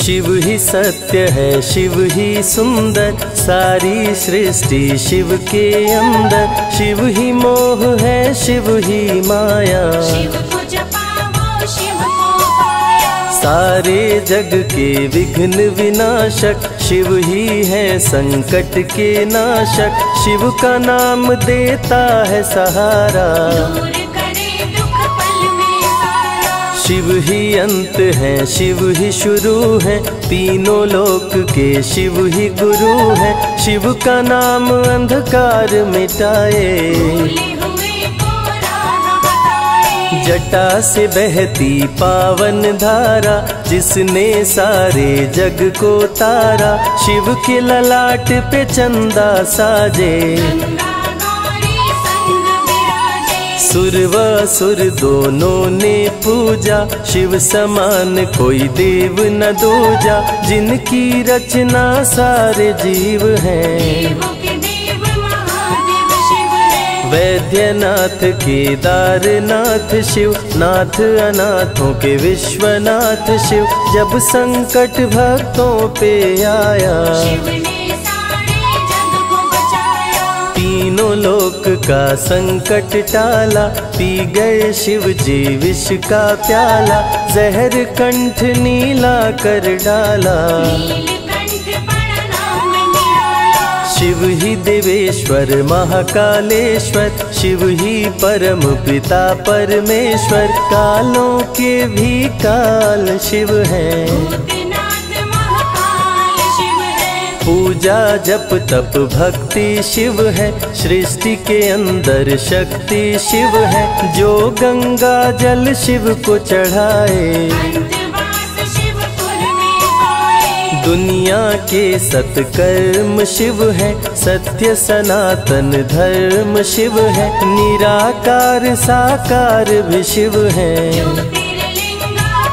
शिव ही सत्य है, शिव ही सुंदर, सारी सृष्टि शिव के अंदर। शिव ही मोह है, शिव ही माया, शिव को जपाओ शिव को पाया। सारे जग के विघ्न विनाशक, शिव ही है संकट के नाशक। शिव का नाम देता है सहारा, दूर करे दुख पल में सारा। शिव ही अंत है, शिव ही शुरू है, तीनों लोक के शिव ही गुरु है। शिव का नाम अंधकार मिटाए, भूले हुए को राह बताए। जटा से बहती पावन धारा, जिसने सारे जग को तारा। शिव के ललाट पे चंदा साजे, गंगा गौरी संग विराजे। सुर व असुर दोनों ने पूजा, शिव समान कोई देव न दूजा। जिनकी रचना सारे जीव हैं, देवों के देव महादेव शिव है। वैद्यनाथ केदारनाथ शिव, नाथ अनाथों के विश्वनाथ शिव। जब संकट भक्तों पे आया, शिव ने सारे जग को बचाया। तीनों लोक का संकट टाला, पी गए शिव जी विष का प्याला। जहर कंठ नीला कर डाला, नीलकंठ बड़ा नाम निराला। शिव ही देवेश्वर महाकालेश्वर, शिव ही परम पिता परमेश्वर। कालों के भी काल शिव हैं, भूतनाथ महाकाल शिव है। पूजा जप तप भक्ति शिव है, सृष्टि के अंदर शक्ति शिव है। जो गंगा जल शिव को चढ़ाए, अंतवास शिवपुर में पाए। दुनिया के सत्कर्म शिव है, सत्य सनातन धर्म शिव है। निराकार साकार भी शिव है, ज्योतिर्लिंगाकार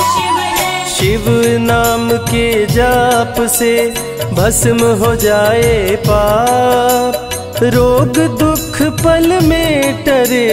शिव है। शिव नाम के जाप से भस्म हो जाए पाप। रोग दुख पल में टरे,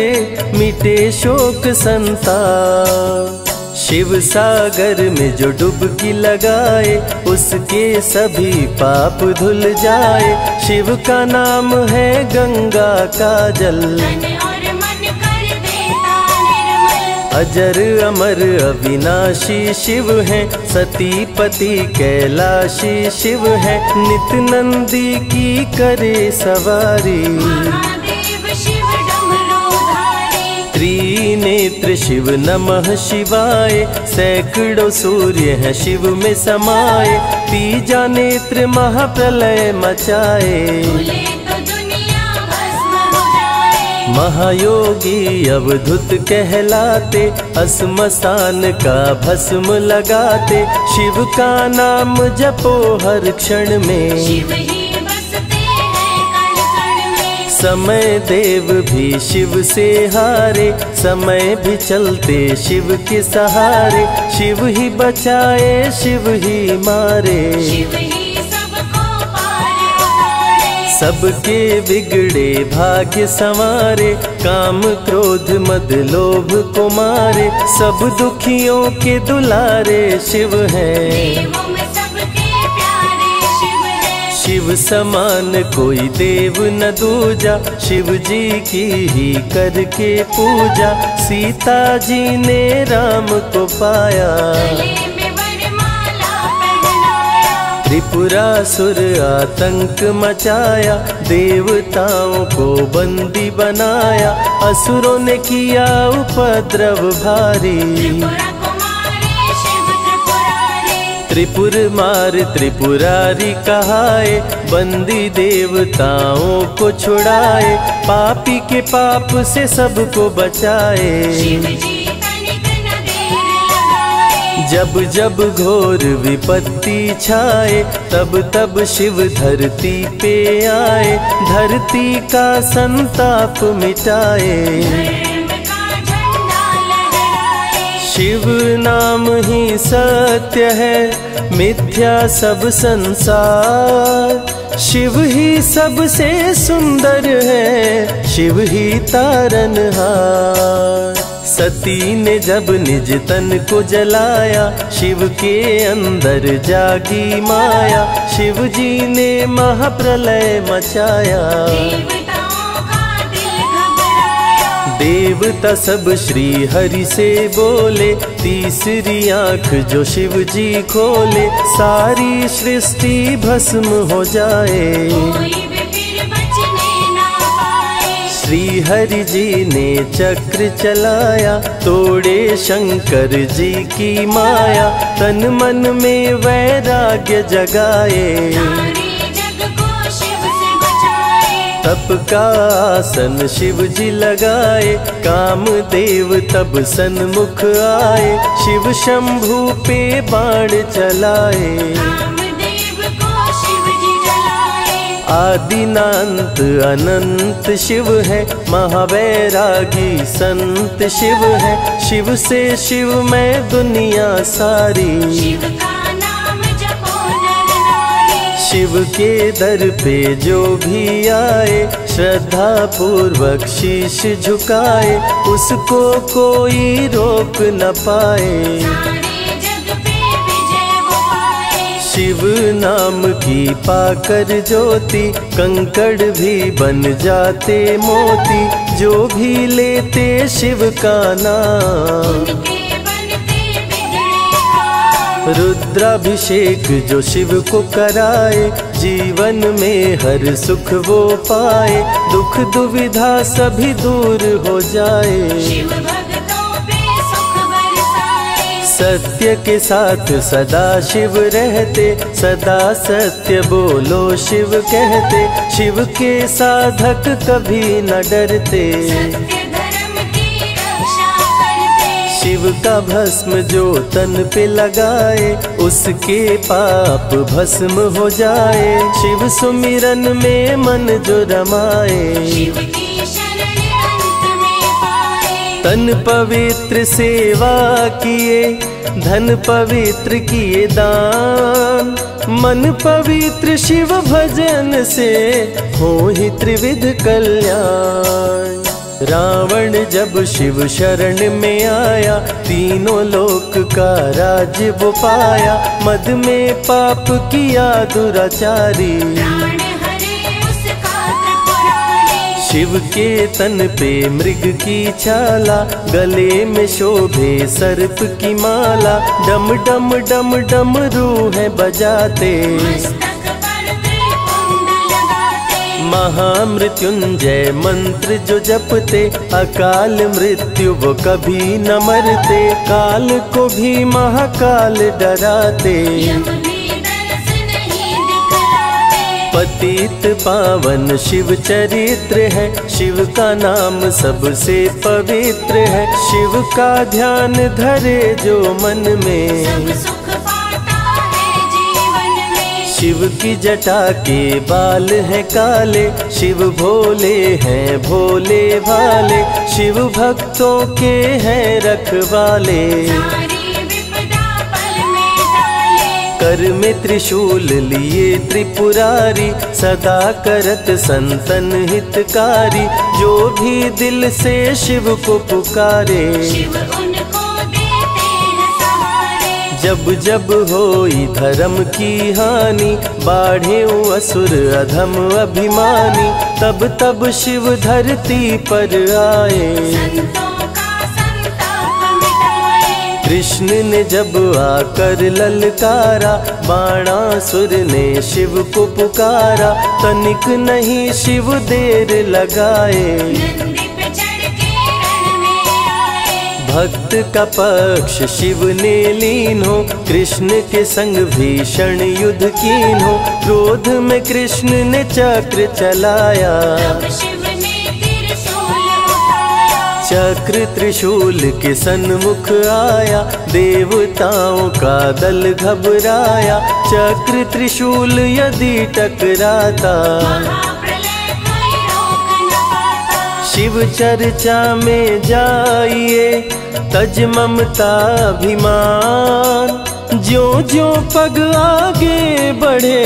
मिटे शोक संताप। शिव सागर में जो डुबकी लगाए, उसके सभी पाप धुल जाए। शिव का नाम है गंगा का जल, तन और मन कर देता निर्मल। अजर अमर अविनाशी शिव है, सती पति कैलाशी शिव है। नित नंदी की करे सवारी, महादेव शिव डमरूधारी। त्रिनेत्र शिव नमः शिवाय। सैकड़ों सूर्य हैं शिव में समाये, तीजा नेत्र महाप्रलय मचाए। भूले तो दुनिया भस्म हो जाए। महायोगी अवधूत कहलाते, असमसान का भस्म लगाते। शिव का नाम जपो हर क्षण में, शिव ही बसते हैं कण कण में। समय देव भी शिव से हारे, समय भी चलते शिव के सहारे। शिव ही बचाए शिव ही मारे, शिव ही सबको पार उतारे। सबके बिगड़े भाग्य संवारे। काम क्रोध मद लोभ को मारे, सब दुखियों के दुलारे शिव हैं। देवों में सबके प्यारे शिव है। शिव समान कोई देव न दूजा, शिव जी की ही करके पूजा। सीता जी ने राम को पाया, गले में वरमाला पहनाया। त्रिपुरासुर आतंक मचाया, देवताओं को बंदी बनाया। असुरों ने किया उपद्रव भारी, त्रिपुरा कुमारी शिव त्रिपुरारी। त्रिपुर मार त्रिपुरारी कहाए, बंदी देवताओं को छुड़ाए। पापी के पाप से सबको बचाए, शिव जी तनिक न देर लगाए। जब जब घोर विपत्ति छाए, तब तब शिव धरती पे आए। धरती का संताप मिटाए, धर्म का झंडा लहराए। शिव नाम ही सत्य है, मिथ्या सब संसार। शिव ही सबसे सुंदर है, शिव ही तारनहार। सती ने जब निज तन को जलाया, शिव के अंदर जागी माया, शिव जी ने महाप्रलय मचाया। देवताओं का दिल घबराया, देवता सब श्री हरि से बोले, तीसरी आंख जो शिव जी खोले, सारी सृष्टि भस्म हो जाए। कोई भी फिर बचने ना पाए। श्री हरि जी ने चक्र चलाया, तोड़े शंकर जी की माया, तन मन में वैराग्य जगाए। सारे जग को शिव से बचाए। तप का आसन शिव जी लगाए, कामदेव तब सन्मुख आए, शिव शंभू पे बाण चलाए। कामदेव को शिव जी जलाए। आदिनांत अनंत शिव है, महावैरागी संत शिव है, शिव से शिव में दुनिया सारी। शिव का नाम जपो नर नारी। शिव के दर पे जो भी आए, श्रद्धा पूर्वक शीश झुकाए, उसको कोई रोक न पाए। सारे जग पे विजय वो पाए। शिव नाम की पाकर ज्योति, कंकड़ भी बन जाते मोती, जो भी लेते शिव का नाम। उनके बनते बिगड़े काम। रुद्राभिषेक जो शिव को कराए, जीवन में हर सुख वो पाए, दुख दुविधा सभी दूर हो जाए। शिव भक्तों पे सुख बरसाए। सत्य के साथ सदा शिव रहते, सदा सत्य बोलो शिव कहते, शिव के साधक कभी न डरते। सत्य धर्म की रक्षा करते। शिव का भस्म जो तन पे लगाए, उसके पाप भस्म हो जाए। शिव सुमिरन में मन जो रमाए, शिव की शरण अंत में पाए। तन पवित्र सेवा किए, धन पवित्र किए दान, मन पवित्र शिव भजन से हो ही त्रिविध कल्याण। रावण जब शिव शरण में आया, तीनों लोक का राज वो पाया, मद में पाप किया दुराचारी। प्राण हरे उसका त्रिपुरारी। शिव के तन पे मृग की छाला, गले में शोभे सर्प की माला, डम डम डम डम रूह बजाते। मस्तक पर त्रिपुंड लगाते। महामृत्युंजय मंत्र जो जपते, अकाल मृत्यु वो कभी न मरते, काल को भी महाकाल डराते। यम भी दरस नहीं दिखलाते। पतित पावन शिव चरित्र है, शिव का नाम सबसे पवित्र है, शिव का ध्यान धरे जो मन में, सब सुख पाता है जीवन में। शिव की जटा के बाल हैं काले, शिव भोले हैं भोले भाले, शिव भक्तों के हैं रखवाले। सारी विपदा पल में टाले। कर में त्रिशूल लिए त्रिपुरारी, सदा करत संतन हितकारी, जो भी दिल से शिव को पुकारे। शिव उनको देते हैं सहारे। जब जब होई धर्म की हानि, बाढ़े असुर अधम अभिमानी, तब तब शिव धरती पर आए। संतों का संताप मिटाए। कृष्ण ने जब आकर ललकारा, बाणासुर ने शिव को पुकारा, तनिक नहीं शिव देर लगाए। नंदी पे चढ़ के रण में आए। भक्त का पक्ष शिव ने लीन हो, कृष्ण के संग भीषण युद्ध कीन हो, क्रोध में कृष्ण ने चक्र चलाया। तब शिव ने त्रिशूल उठाया। चक्र त्रिशूल के सन्मुख आया, देवताओं का दल घबराया, चक्र त्रिशूल यदि टकराता, महाप्रलय कोई रोक न पाता। शिव चर्चा में जाइए, तज ममता अभिमान, ज्यों ज्यों पग आगे बढ़े,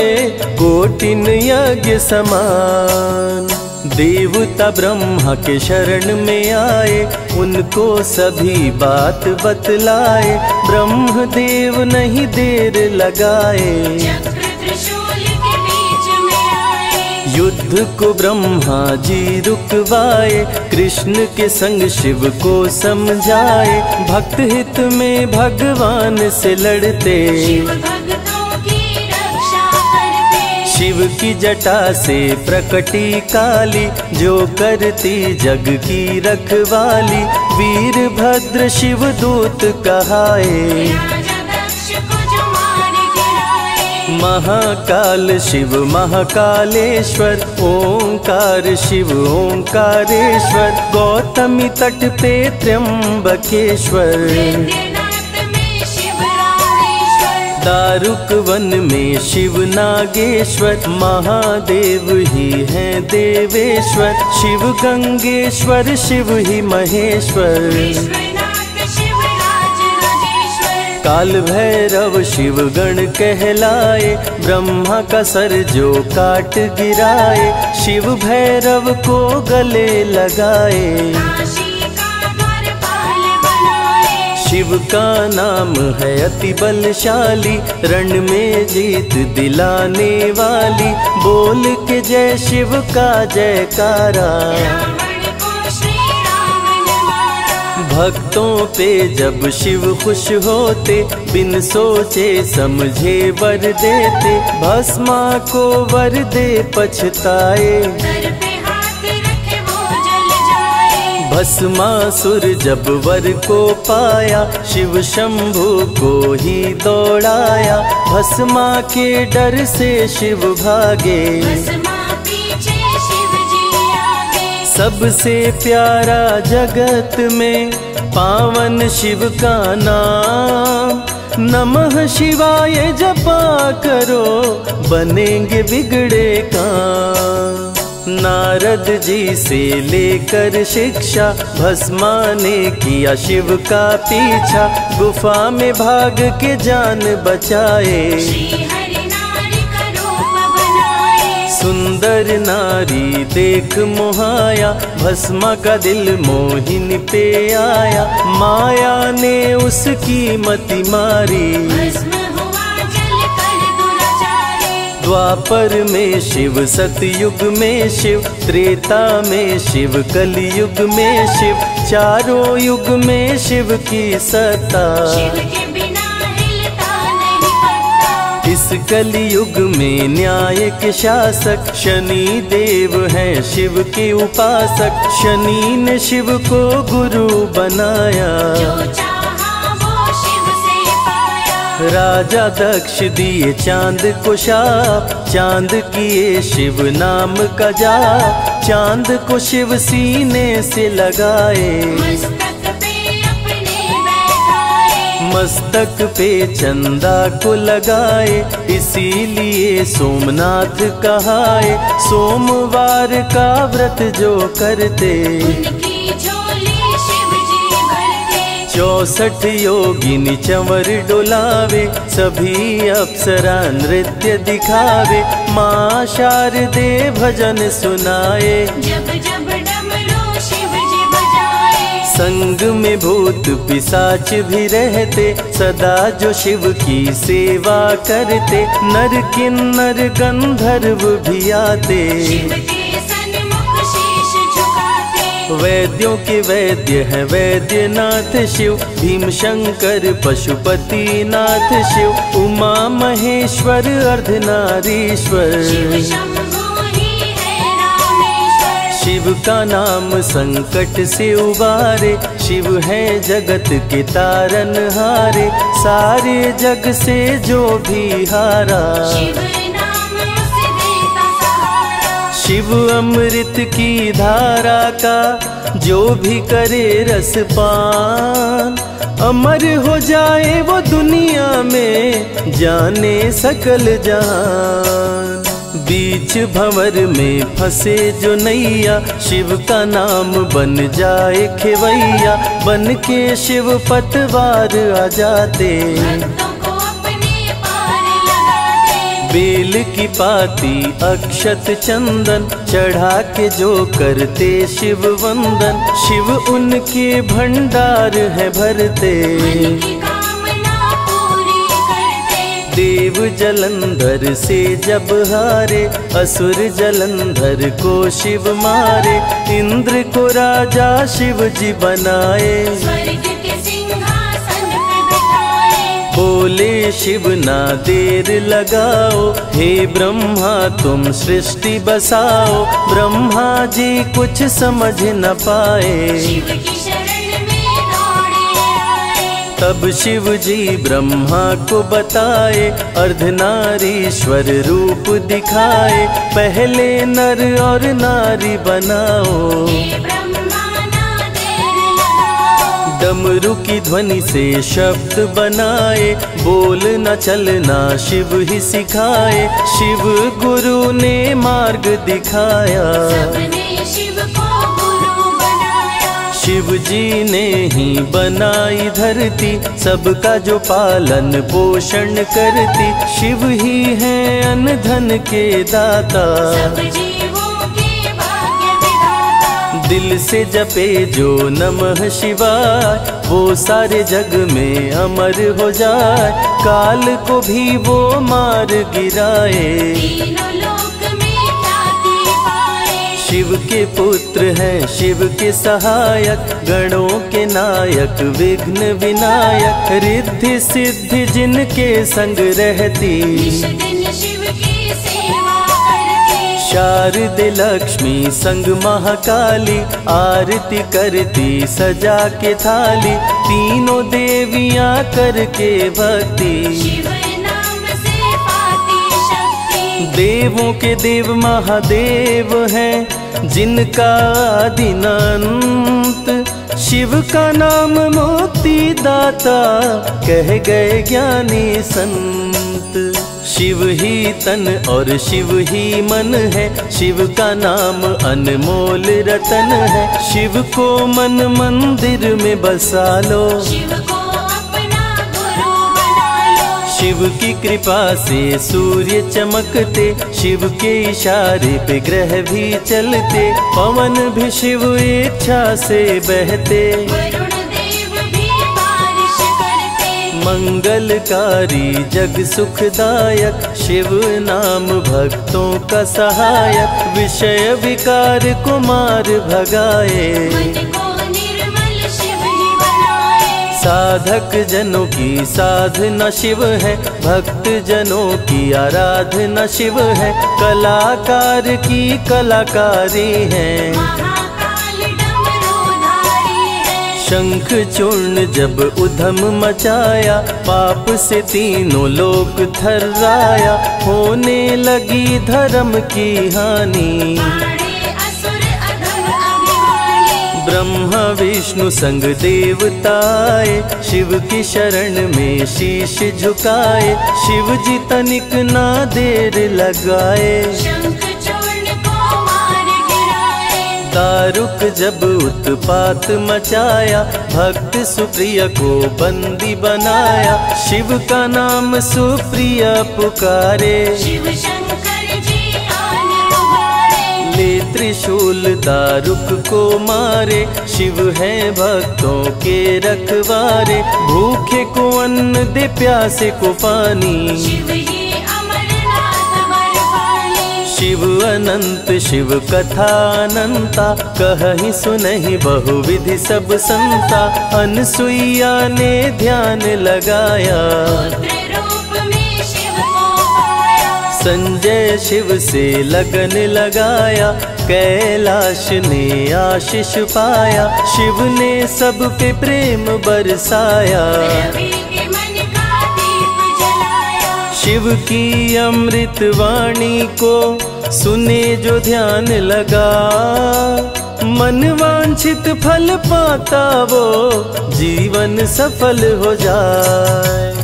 कोटिन यज्ञ समान। देवता ब्रह्मा के शरण में आए, उनको सभी बात बतलाए। ब्रह्मदेव नहीं देर लगाए, चक्र त्रिशूल के बीच में आए। युद्ध को ब्रह्मा जी रुकवाए, कृष्ण के संग शिव को समझाए। भक्त हित में भगवान से लड़ते, शिव भक्तों की रक्षा करते। शिव की जटा से प्रकटी काली, जो करती जग की रखवाली। वीरभद्र शिव दूत कहाए, राजा दक्ष को जो मार गिराए। महाकाल शिव महाकालेश्वर, ओंकार शिव ओंकारेश्वर। गौतमी तट पे त्र्यंबकेश्वर, वैद्यनाथ में शिव रामेश्वर। दारुक वन में शिव नागेश्वर। महादेव ही हैं देवेश्वर, शिव गंगेश्वर शिव ही महेश्वर। विश्वनाथ शिव राज राजेश्वर। काल भैरव शिव गण कहलाए, ब्रह्मा का सर जो काट गिराए। शिव भैरव को गले लगाए, काशी का द्वारपाल बनाए। शिव का नाम है अति बलशाली, रण में जीत दिलाने वाली। बोल के जय शिव का जयकारा, रावण को श्री राम ने मारा। भक्तों पे जब शिव खुश होते, बिन सोचे समझे वर देते। भस्मा को वर दे पछताए, सर पे हाथ रखे वो जल जाए। भस्मासुर जब वर को पाया, शिव शंभु को ही दौड़ाया। भस्मा के डर से शिव भागे, भस्मा पीछे शिव जी आगे। सबसे प्यारा जगत में पावन शिव का नाम। नमः शिवाय जपा करो, बनेंगे बिगड़े काम। नारद जी से लेकर शिक्षा, भस्मा ने किया शिव का पीछा। गुफा में भाग के जान बचाए, श्री हरि नारी का रूप बनाए। सुंदर नारी देख मोहाया, भस्मा का दिल मोहिनी पे आया। माया ने उसकी मति मारी, भस्म हुआ जल कर दुराचारी। द्वापर में शिव सतयुग में शिव, त्रेता में शिव कलयुग में शिव। चारों युग में शिव की सत्ता, शिव के बिना हिलता नहीं पत्ता। इस कलयुग में न्याय के शासक, शनि देव हैं शिव के उपासक। शनि ने शिव को गुरु बनाया, जो चाहा वो शिव से पाया। राजा दक्ष दिए चांद को शाप, चांद किए शिव नाम का जाप। चांद को शिव सीने से लगाए, मस्तक पे अपने बैठाए। मस्तक पे चंदा को लगाए। इसीलिए सोमनाथ कहाए, सोमवार का व्रत जो करते। उनकी झोली शिव जी भरते। 64 योगिनी चंवर डोलावे, सभी अप्सरा नृत्य दिखावे। माँ शारदे भजन सुनाए, जब जब डमरू शिव जी बजाए। संग में भूत पिशाच भी रहते, सदा जो शिव की सेवा करते। नर किन्नर गंधर्व भी आते, शिव के सन्मुख शीश झुकाते। वैद्यों के वैद्य है वैद्यनाथ शिव। भीम शंकर पशुपति नाथ शिव। उमा महेश्वर अर्धनारीश्वर, शिव शंभु ही है रामेश्वर। शिव का नाम संकट से उबारे। शिव है जगत के तारनहारे, सारे जग से जो भी हारा। शिव नाम उसे देता सहारा। शिव अमृत की धारा का जो भी करे रसपान, अमर हो जाए वो दुनिया में जाने सकल जान। बीच भंवर में फंसे जो नैया, शिव का नाम बन जाए खेवैया। बन के शिव पतवार आ जाते, भक्तों को अपने पार लगाते। बेल की पाती अक्षत चंदन चढ़ा के जो करते शिव वंदन, शिव उनके भंडार है भरते। मन की कामना पूरी करते। देव जलंधर से जब हारे, असुर जलंधर को शिव मारे। इंद्र को राजा शिव जी बनाए, स्वर्ग के सिंहासन पे बिठाए। बोले शिव ना देर लगाओ, हे ब्रह्मा तुम सृष्टि बसाओ। ब्रह्मा जी कुछ समझ न पाए, शिव की शरण में दौड़े आए। तब शिव जी ब्रह्मा को बताए, अर्धनारीश्वर रूप दिखाए। पहले नर और नारी बनाओ, हे ब्रह्मा ना देर लगाओ। डमरू की ध्वनि से शब्द बनाए, बोल न चलना शिव ही सिखाए। शिव गुरु ने मार्ग दिखाया, सबने शिव को गुरु बनाया। शिव जी ने ही बनाई धरती, सबका जो पालन पोषण करती। शिव ही है अन्न धन के दाता, सब जीवों के भाग्य विधाता। दिल से जपे जो नमः शिवाय, वो सारे जग में अमर हो जाए। काल को भी वो मार गिराए, तीनों लोक में ख्याति पाए। शिव के पुत्र हैं शिव के सहायक, गणों के नायक विघ्न विनायक। रिद्धि सिद्धि जिनके संग रहती, निश दिन शिव की सेवा करते। शारदे लक्ष्मी संग महाकाली, आरती करती सजा के थाली। तीनों देवियां करके भक्ति, शिव नाम से पाती शक्ति। देवों के देव महादेव हैं, जिनका आदि न अंत। शिव का नाम मुक्ति दाता, कह गए ज्ञानी संत। शिव ही तन और शिव ही मन है, शिव का नाम अनमोल रतन है। शिव को मन मंदिर में बसा लो, शिव को अपना गुरु बना लो। शिव की कृपा से सूर्य चमकते, शिव के इशारे पे ग्रह भी चलते। पवन भी शिव इच्छा से बहते, वरुण देव भी बारिश करते। मंगलकारी जग सुखदायक, शिव नाम भक्तों का सहायक। विषय विकार को मार भगाए, मन को निर्मल शिव ही बनाए। साधक जनों की साधना शिव है, भक्त जनों की आराधना शिव है। कलाकार की कलाकारी है, महाकाल डमरूधारी है। शंख चूर्ण जब उधम मचाया, पाप से तीनों लोक थर्राया। होने लगी धर्म की हानि, बाड़े असुर अधम अभिमानी। ब्रह्मा विष्णु संग देवताए, शिव की शरण में शीश झुकाए। शिव जी तनिक ना देर लगाए, शंख चूर्ण को मार गिराए। दारुक जब उत्पात मचाया, भक्त सुप्रिय को बंदी बनाया। शिव का नाम सुप्रिय पुकारे, शिव शंकर जी आन उबारे। ले त्रिशूल दारुक को मारे। शिव है भक्तों के रखवारे, भूखे को अन्न दे प्यासे को पानी। शिव ही अमरनाथ बरपाली। शिव अनंत शिव कथा अनंता, कहीं सुनहि बहुविधि सब संता। अनसुईया ने ध्यान लगाया, पुत्र रूप में शिव को पाया। संजय शिव से लगन लगाया, कैलाश ने आशीष पाया। शिव ने सब पे प्रेम बरसाया, रवि के मन का दीप जलाया। शिव की अमृत वाणी को सुने जो ध्यान लगा। मन वांछित फल पाता वो, जीवन सफल हो जाए।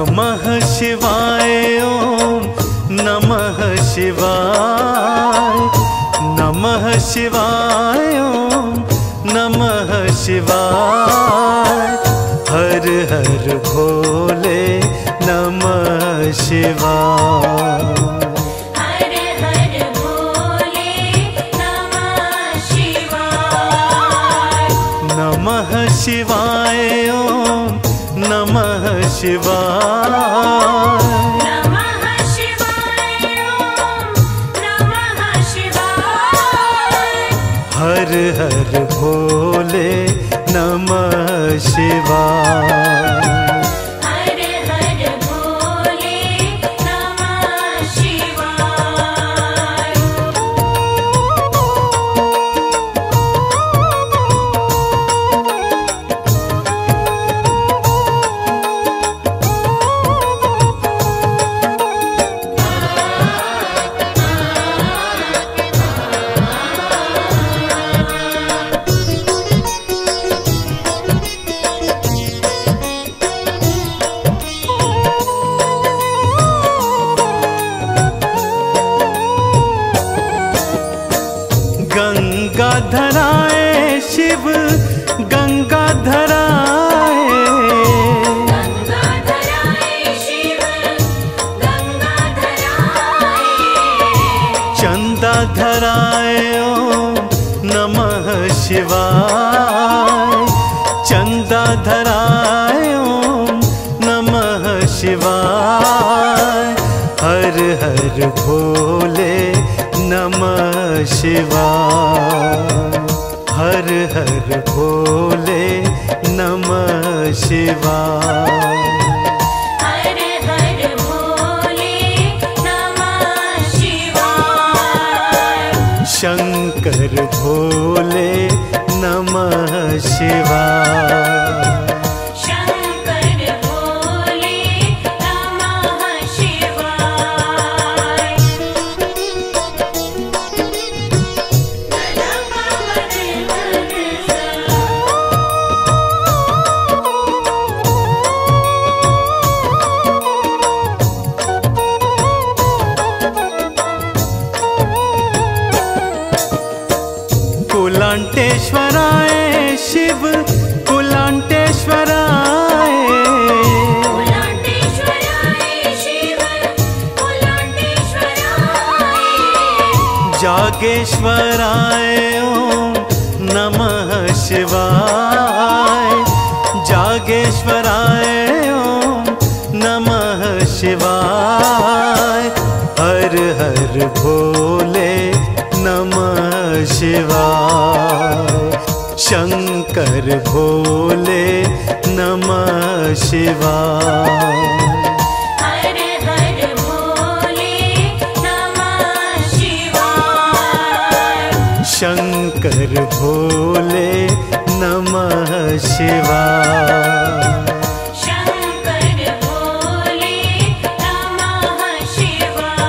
नमः शिवाय ओम नमः शिवाय, नमः शिवाय ओम नमः शिवाय, हर हर भोले नमः शिवाय। हर हर भोले नमः शिवाय। नमः शिवाय ओम नमः शिवाय, नमः शिवाय ओम नमः शिवाय। हर हर भोले नमः शिवाय। हर हर भोले नमः शिवाय। गंगाधराए शिव गंगाधराए, गंगाधराए शिव गंगाधराए। चंदाधराए ओम नमः शिवाय, चंदाधराए ओम नमः शिवाय, हर हर भोले नमः शिवाय, हर हर भोले नमः शिवाय। हर हर भोले नमः शिवाय। शंकर भोले नमः शिवाय, शंकर भोले नमः शिवाय। कुलांटेश्वराय शिव कुलांटेश्वराय, कुलांटेश्वराय शिव कुलांटेश्वराय। जागेश्वराय ओम नमः शिवाय, जागेश्वराय ओम नमः शिवाय, हर हर भोले नमः शिवाय, शंकर भोले नमः शिवाय। हर हर भोले नमः शिवाय। शंकर भोले नमः शिवाय, शंकर भोले नमः शिवाय।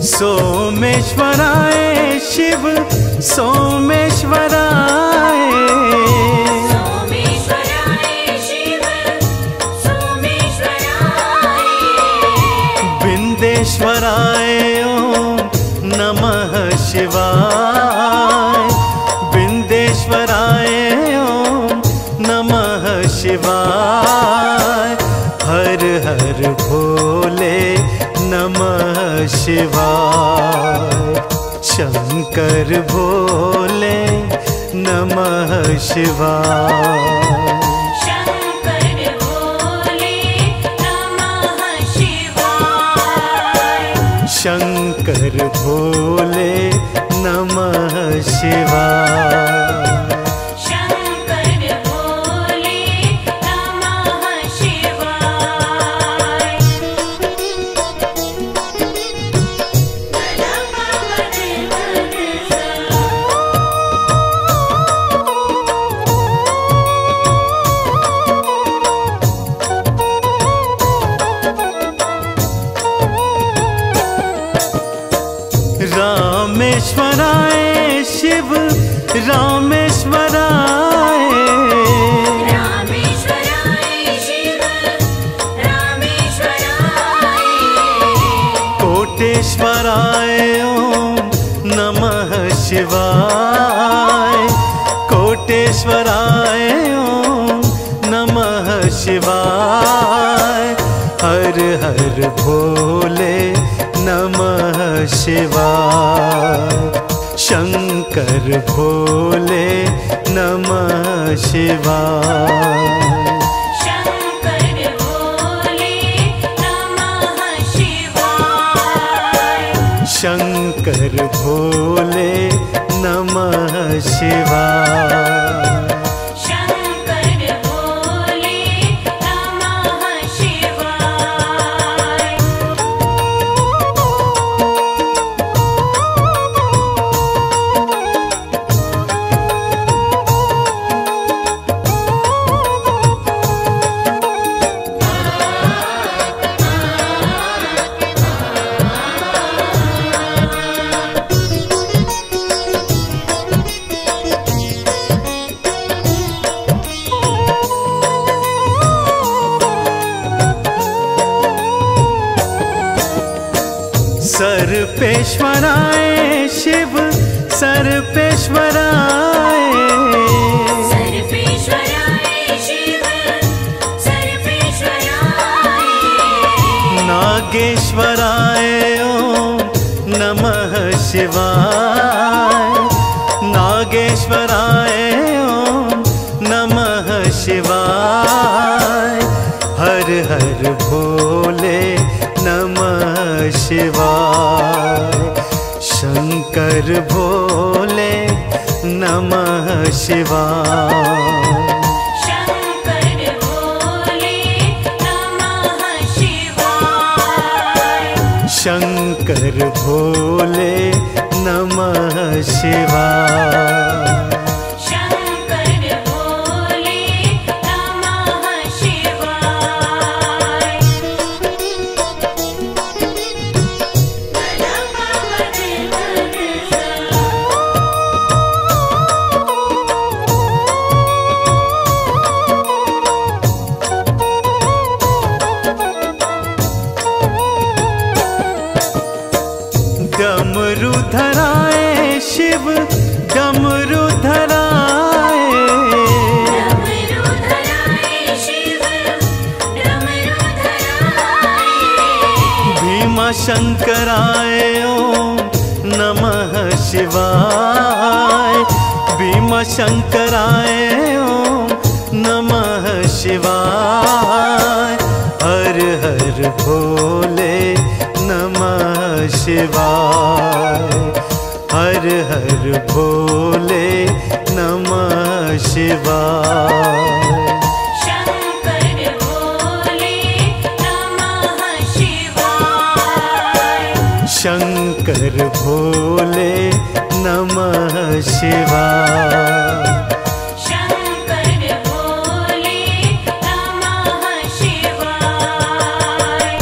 सोमेश्वराय शिव सोमेश्वराय, सोमेश्वराय शिव सोमेश्वराय। बिंदेश्वराय ओम नमः शिवाय, बिंदेश्वराय ओम नमः शिवाय, हर हर भोले नमः शिवाय, शंकर भोले नमः शिवाय, शंकर भोले नमः शिवाय। शंकर भोले नमः शिवाय, शंकर भोले नमः रामेश्वराय रामेश्वराय शिव रामेश्वराय कोटेश्वराय ओम नमः शिवाय कोटेश्वराय ओम नमः शिवाय हर हर भोले नमः शिवाय शंकर भोले नमः शिवाय शंकर भोले नमः शिवाय शंकर भोले नमः शिवाय शंकर भोले नमः शिवाय सर्पेश्वराय शिव सर्पेश्वराय सर्वेश्वराय शिव सर्वेश्वराय नागेश्वराय ओम नमः शिवाय नागेश्वराय ओम नमः शिवाय हर हर भोले नमः शिवाय शंकर भोले नमः शिवाय शंकर भोले नमः शिवाय शंकर भोले नमः शिवाय शंकर भोले नमः शिवाय डमरूधराय शिव डमरूधराय डमरूधराय शिव डमरूधराय भीमाशंकराय ओम नमः शिवाय भीमाशंकराय ओम नमः शिवाय हर हर भोले नमः शिवाय हर हर भोले नमः शिवाय शंकर भोले नमः शिवाय शंकर भोले नमः शिवाय शंकर भोले नमः शिवाय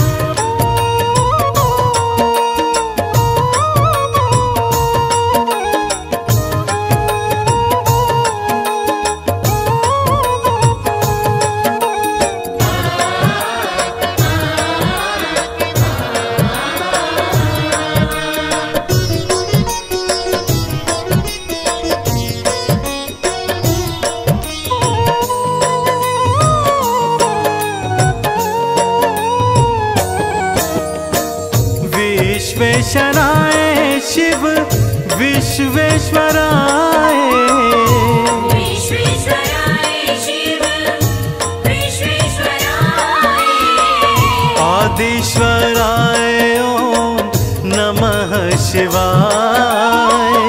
विश्वेश्वराय शिव विश्वेश्वराय विश्वेश्वराय शिव विश्वेश्वराय आदिश्वराय ओम नमः शिवाय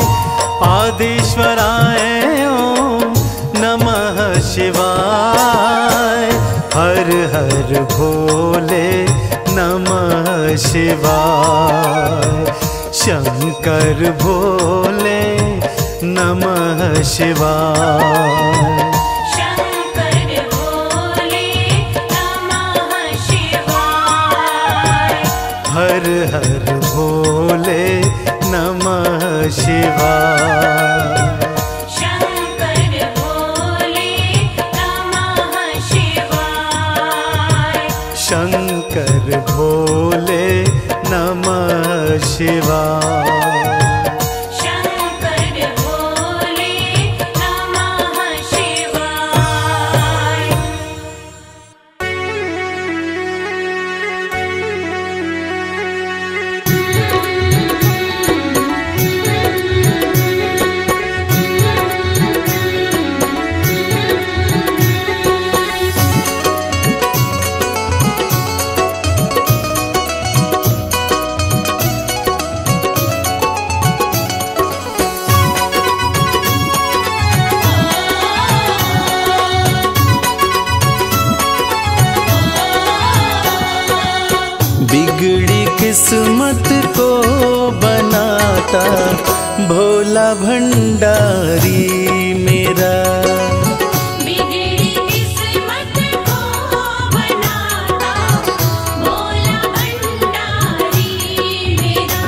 आदिश्वराय ओम नमः शिवाय हर हर भोले नमः शिवाय शंकर भोले नमः शिवाय शंकर भोले नमः शिवाय हर हर भोले नमः शिवाय शंकर भोले नमः शिवाय। शंकर भोले नमः शिवाय। बिगड़ी किस्मत को बनाता भोला भंडारी मेरा। बिगड़ी किस्मत को बनाता भोला भंडारी मेरा।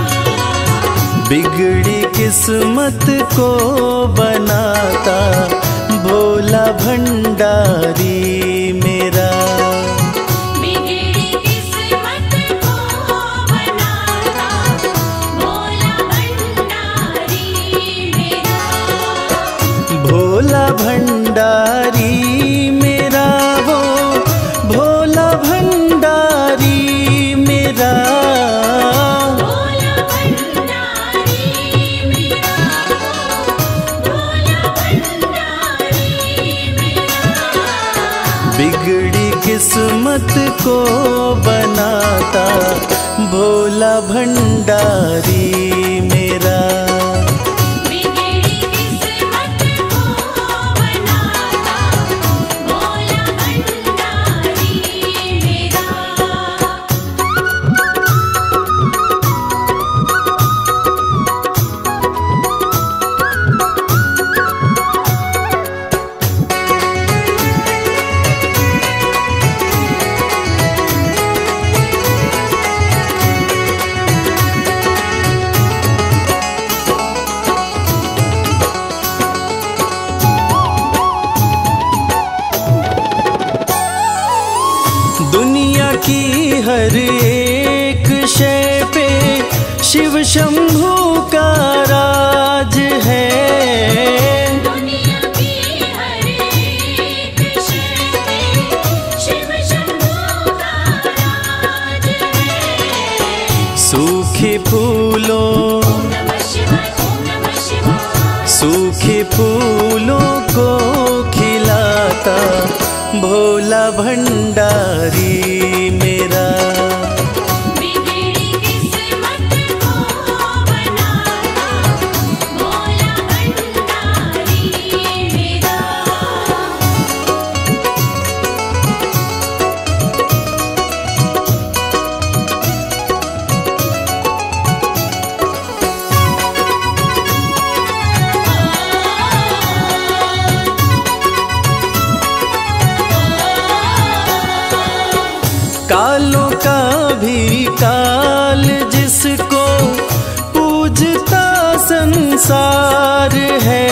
बिगड़ी किस्मत को बनाता भोला भंडारी मेरा। बिगड़ी किस्मत को बनाता भोला भंडारी मेरा। भोला भंडारी मेरा वो भोला भंडारी मेरा। भोला भंडारी मेरा। भोला भंडारी मेरा। बिगड़ी किस्मत को बनाता भोला भंडारी मेरा। बिगड़ी किस्मत को बनाता भोला भंडारी मेरा। दुनिया की हर एक शय पे शिव शंभू का राज है। दुनिया की हर एक शय पे शिव शंभू का राज है। सूखे फूलों ओम नमः शिवाय। ओम नमः शिवाय। सूखे फूलों को खिलाता भोला भंडारी मेरा। बिगड़ी किस्मत को बनाता भोला भंडारी मेरा। कालों का भी काल जिसको पूजता संसार है।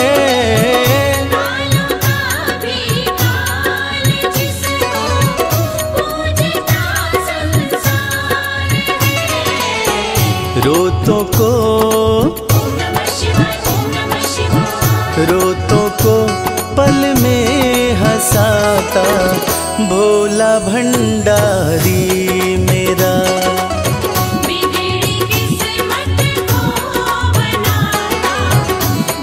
कालों का भी काल जिसको पूजता संसार है। रोतों को ओम नमः शिवाय। ओम नमः शिवाय। रोतों को पल में हंसाता भोला भंडारी मेरा। बिगड़ी किस्मत को बनाता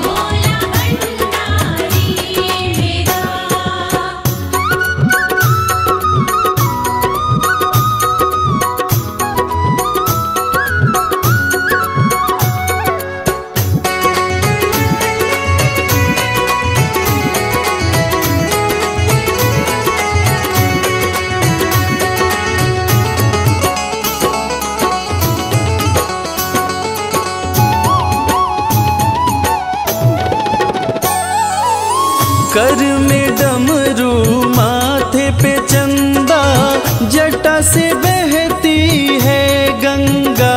भोला भंडारी मेरा। कर में डमरू माथे पे चंदा जटा से बहती है गंगा।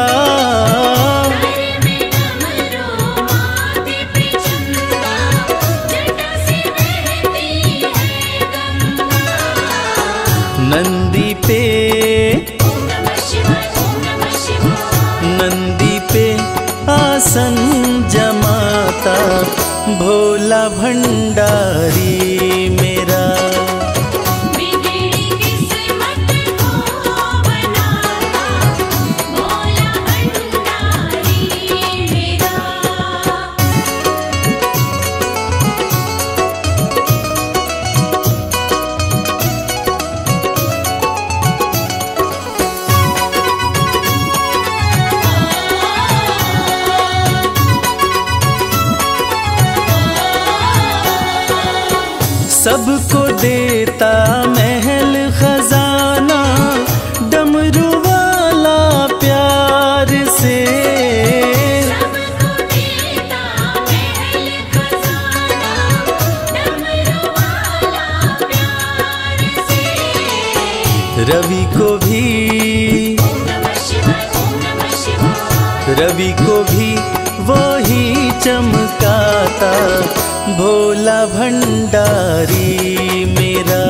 नंदी पे ओम नमः शिवाय। भंडारी मेरा। बिगड़ी किस्मत को बनाता भोला भंडारी मेरा। सबको देता महल खजाना डमरू वाला प्यार से। सबको देता महल खजाना डमरू वाला प्यार से। रवि को भी ओम नमः शिवाय ओम नमः शिवाय। रवि को भी वही चमकाता भोला भंडारी मेरा।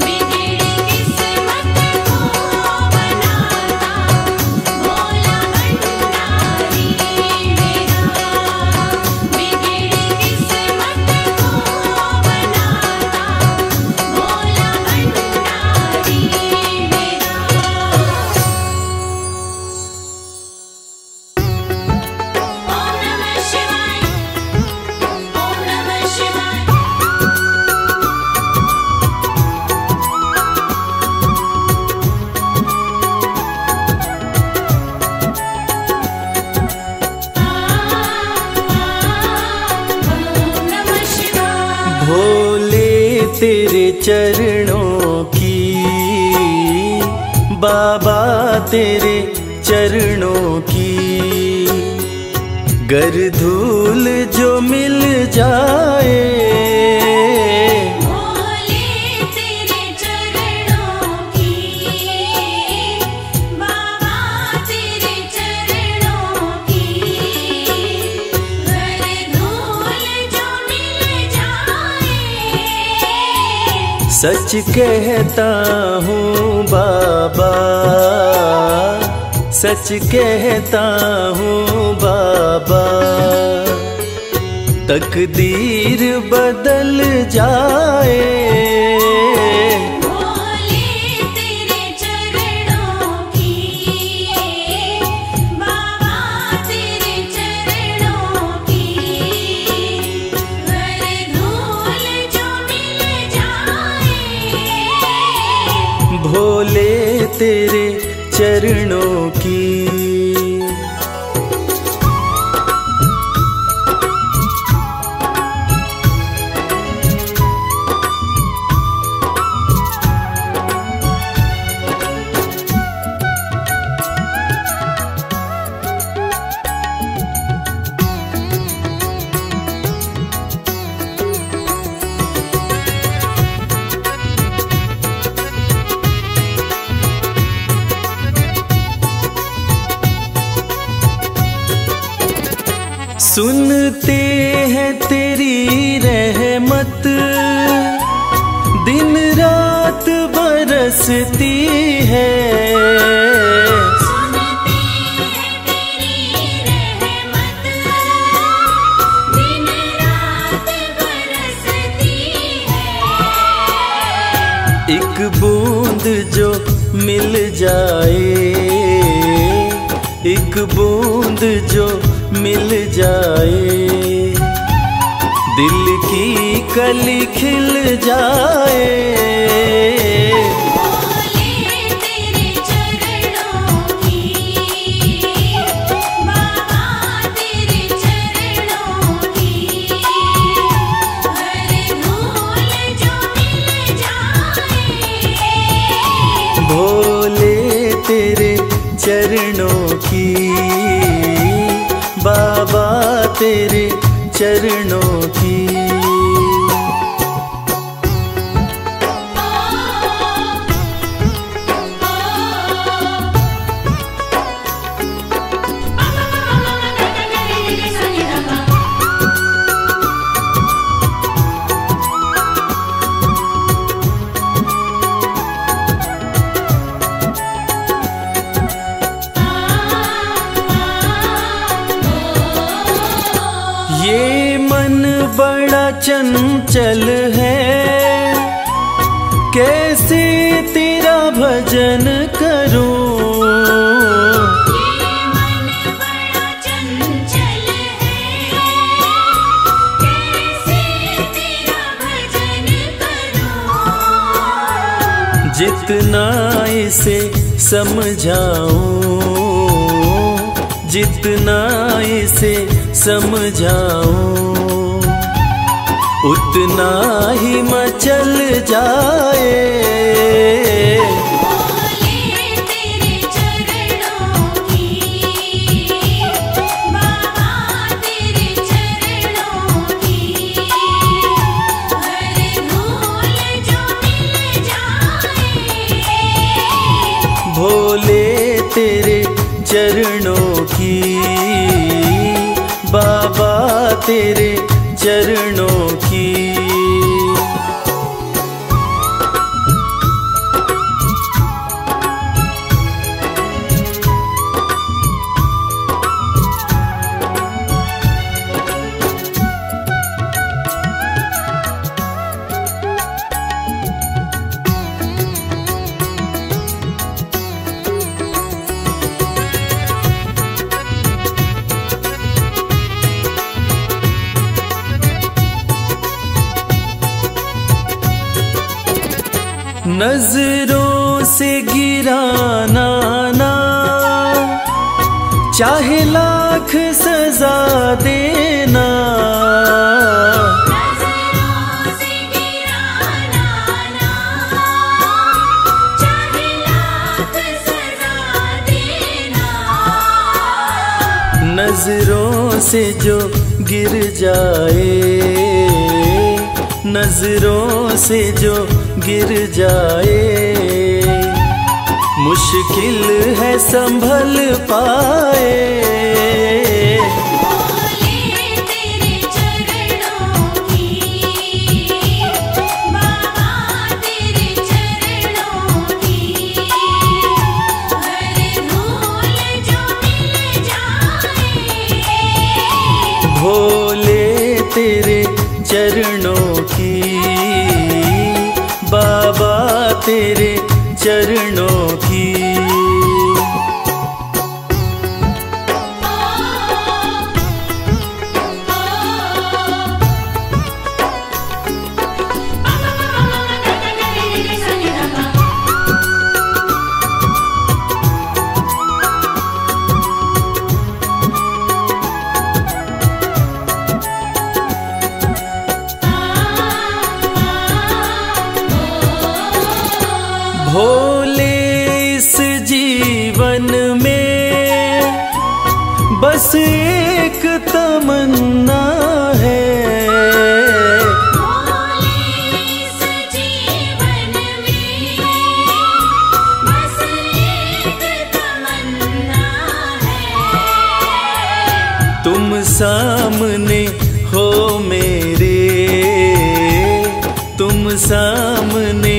बिगड़ी किस्मत को बनाता भोला भंडारी मेरा। बिगड़ी किस्मत को बनाता भोला भंडारी मेरा। ओम नमः शिवाय ओम नमः शिवाय। ओम नमः शिवाय। भोले तेरे चरणों की बाबा तेरे चरणों की गर धूल जो मिल जाए। भोले तेरे चरणों की बाबा तेरे चरणों की घर धूल जो मिल जाए। सच कहता हूँ बाबा, सच कहता हूँ बाबा, तकदीर बदल जाए। भोले तेरे चरणों की बाबा तेरे चरणों की घर धूल जो मिल जाए। भोले तेरे चरणों की सुनते हैं तेरी रहमत दिन रात बरसती है। सुनते हैं तेरी रहमत दिन रात बरसती है। एक बूंद जो मिल जाए, एक बूंद जो मिल जाए, दिल की कली खिल जाए। भोले तेरे चरणों की बाबा तेरे चरणों की घर धूल जो मिल जाए। भोले तेरे चरणों की बाबा तेरे चरणों की चंचल है, कैसे तेरा भजन करूं। ये मन बड़ा चंचल है, कैसे तेरा भजन करूं। जितना इसे समझाऊं, जितना इसे समझाऊं, उतना ही मचल जाए। बोले तेरे चरणों की, बाबा तेरे चरणों की, हर धूल जो मिल जाए। भोले तेरे चरणों की, बाबा तेरे चरणों की। नजरों से गिराना ना, चाहे लाख सजा देना। नजरों से गिराना ना, चाहे लाख सजा देना। नजरों से जो गिर जाए, नजरों से जो गिर जाए, मुश्किल है संभल पाए। बोले तेरे चरणों की, बाबा तेरे चरणों की, हर धूल जो मिल जाए। भोले तेरे चरणों की, बाबा तेरे चरणों की। भोले इस जीवन में बस एक तमन्ना है। बोले इस जीवन में बस एक तमन्ना है। तुम सामने हो मेरे, तुम सामने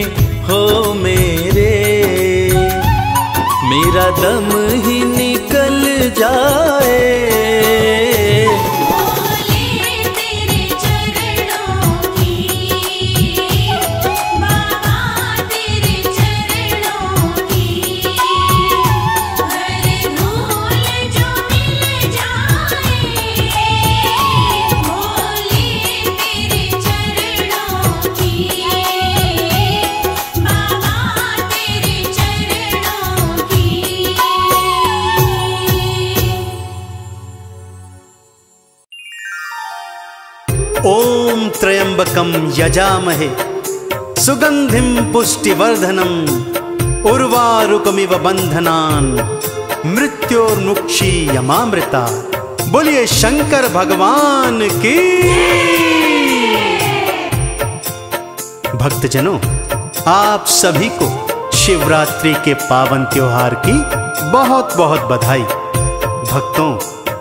हो मेरे, मेरा दम ही निकल जाए। बोले तेरे चरणों की, बाबा तेरे चरणों की, हर धूल जो मिल जाए। बोले तेरे चरणों की, बाबा तेरे चरणों की। ओम त्र्यंबकम यजामहे सुगंधिम पुष्टिवर्धनम उर्वारुकमिव बंधनान मृत्योर्मुक्षी यमामृता। बोलिए शंकर भगवान की। भक्तजनों, आप सभी को शिवरात्रि के पावन त्योहार की बहुत बहुत बधाई। भक्तों,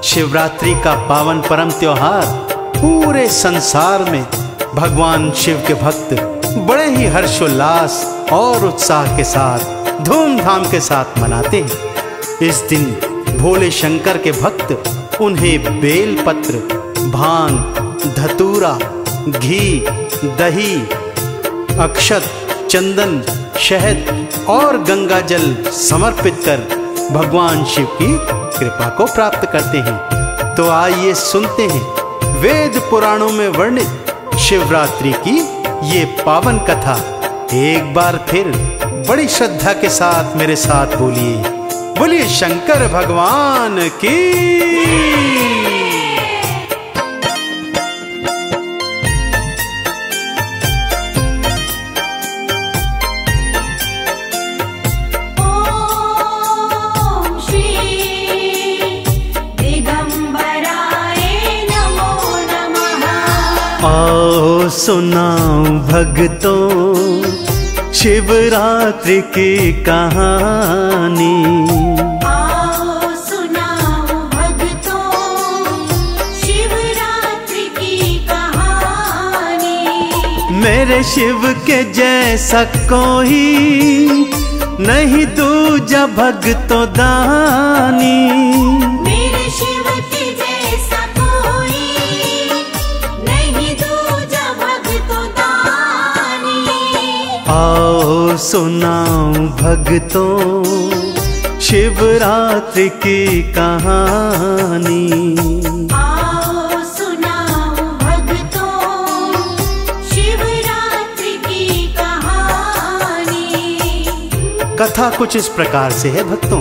शिवरात्रि का पावन परम त्योहार पूरे संसार में भगवान शिव के भक्त बड़े ही हर्षोल्लास और उत्साह के साथ धूमधाम के साथ मनाते हैं। इस दिन भोले शंकर के भक्त उन्हें बेलपत्र, भांग, धतूरा घी, दही, अक्षत, चंदन, शहद और गंगा जल समर्पित कर भगवान शिव की कृपा को प्राप्त करते हैं। तो आइए सुनते हैं वेद पुराणों में वर्णित शिवरात्रि की ये पावन कथा। एक बार फिर बड़ी श्रद्धा के साथ मेरे साथ बोलिए, बोलिए शंकर भगवान की। आओ सुनाओ भक्तों शिवरात्रि की कहानी। आओ सुनाओ भक्तों शिवरात्रि की कहानी। मेरे शिव के जैसा कोई नहीं दूजा भक्तों दानी। मेरे शिव के जैसा कोई नहीं दूजा भक्तों दानी। आओ सुनाओ भक्तों शिवरात्रि की कहानी। आओ सुनाओ भक्तों शिवरात्रि की कहानी। कथा कुछ इस प्रकार से है भक्तों।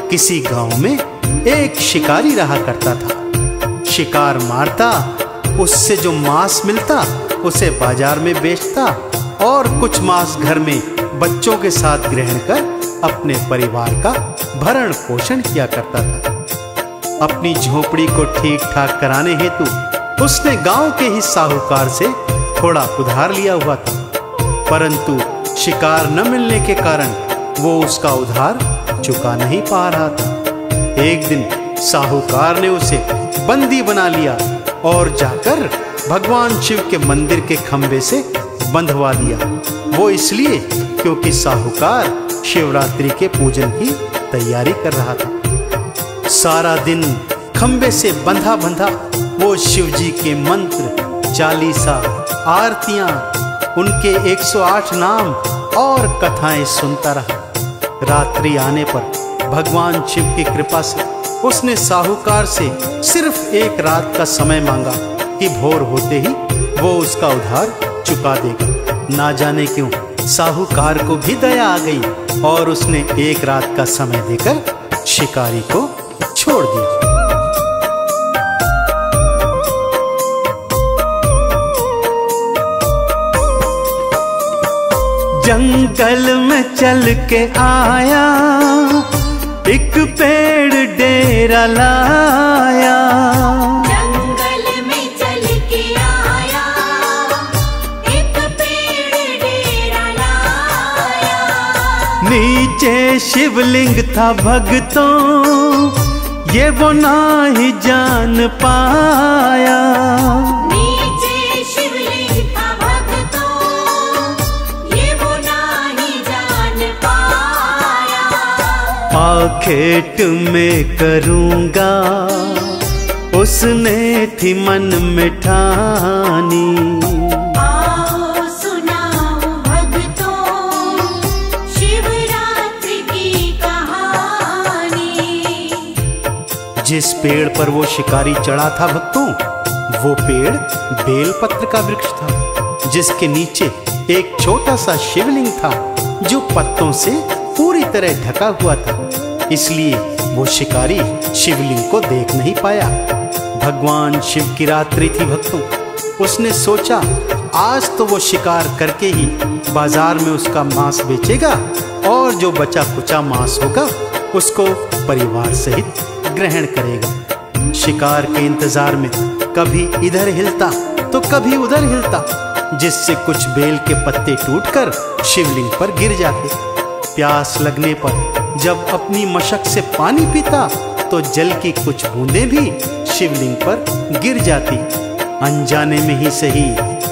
किसी गांव में एक शिकारी रहा करता था। शिकार मारता, उससे जो मांस मिलता उसे बाजार में बेचता और कुछ मांस घर में बच्चों के साथ ग्रहण कर अपने परिवार का भरण पोषण किया करता था। अपनी झोपड़ी को ठीक ठाक कराने हेतु उसने गांव के ही साहूकार से थोड़ा उधार लिया हुआ था, परंतु शिकार न मिलने के कारण वो उसका उधार चुका नहीं पा रहा था। एक दिन साहूकार ने उसे बंदी बना लिया और जाकर भगवान शिव के मंदिर के खंभे से बंधवा दिया। वो इसलिए क्योंकि साहूकार शिवरात्रि के पूजन की तैयारी कर रहा था। सारा दिन खंभे से बंधा बंधा वो शिव जी के मंत्र, चालीसा, आरतियां, उनके 108 नाम और कथाएं सुनता रहा। रात्रि आने पर भगवान शिव की कृपा से उसने साहूकार से सिर्फ एक रात का समय मांगा कि भोर होते ही वो उसका उधार चुका देगा। ना जाने क्यों साहूकार को भी दया आ गई और उसने एक रात का समय देकर शिकारी को छोड़ दिया। जंगल में चल के आया, एक पेड़ डेरा लाया। जंगल में चल के आया, एक पेड़ डेरा लाया। नीचे शिवलिंग था भक्तों, ये वो ना ही जान पाया। नीचे शिवलिंग था भक्तों, ये वो नहीं जान पाया। आखेट में करूँगा उसने थी मन में ठानी। आओ सुनाओ भक्तों शिवरात्रि की कहानी। जिस पेड़ पर वो शिकारी चढ़ा था भक्तों, वो पेड़ बेलपत्र का वृक्ष था, जिसके नीचे एक छोटा सा शिवलिंग था जो पत्तों से पूरी तरह ढका हुआ था। इसलिए वो शिकारी शिवलिंग को देख नहीं पाया। भगवान शिव की रात्रि थी भक्तों। उसने सोचा आज तो वो शिकार करके ही बाजार में उसका मांस बेचेगा और जो बचा कुचा मांस होगा उसको परिवार सहित ग्रहण करेगा। शिकार के इंतजार में कभी इधर हिलता तो कभी उधर हिलता, जिससे कुछ बेल के पत्ते टूटकर शिवलिंग पर गिर जाते। प्यास लगने पर जब अपनी मशक से पानी पीता तो जल की कुछ बूंदें भी शिवलिंग पर गिर जाती। अनजाने में ही सही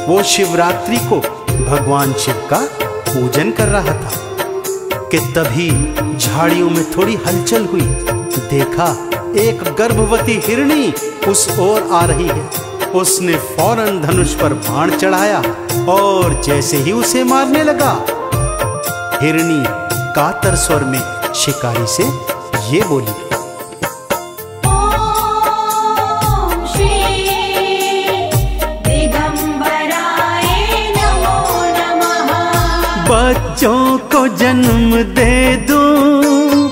वो शिवरात्रि को भगवान शिव का पूजन कर रहा था कि तभी झाड़ियों में थोड़ी हलचल हुई। देखा एक गर्भवती हिरनी उस ओर आ रही है। उसने फौरन धनुष पर बाण चढ़ाया और जैसे ही उसे मारने लगा, हिरणी कातर स्वर में शिकारी से ये बोली, ओम श्री दिगंबराय नमो नमः। बच्चों को जन्म दे दूं,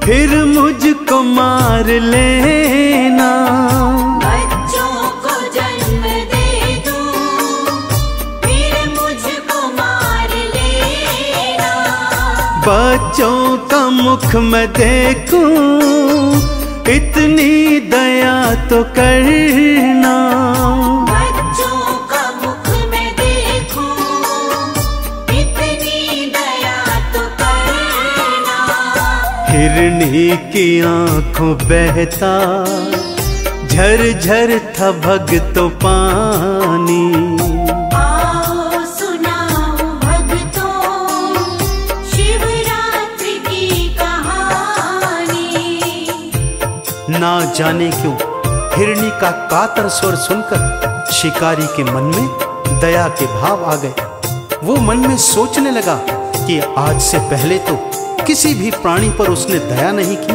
फिर मुझको मार लेना। बच्चों को जन्म दे दूं, फिर मुझको मार लेना। बच्चों का मुख मैं देखूं, इतनी दया तो करना। बच्चों का मुख मैं देखूं, इतनी दया तो करना। हिरणी की आंखों बहता झरझर था भगतों पानी। आओ सुनाओ भक्तों शिवरात्रि की कहानी। ना जाने क्यों हिरणी का कातर स्वर सुनकर शिकारी के मन में दया के भाव आ गए। वो मन में सोचने लगा कि आज से पहले तो किसी भी प्राणी पर उसने दया नहीं की,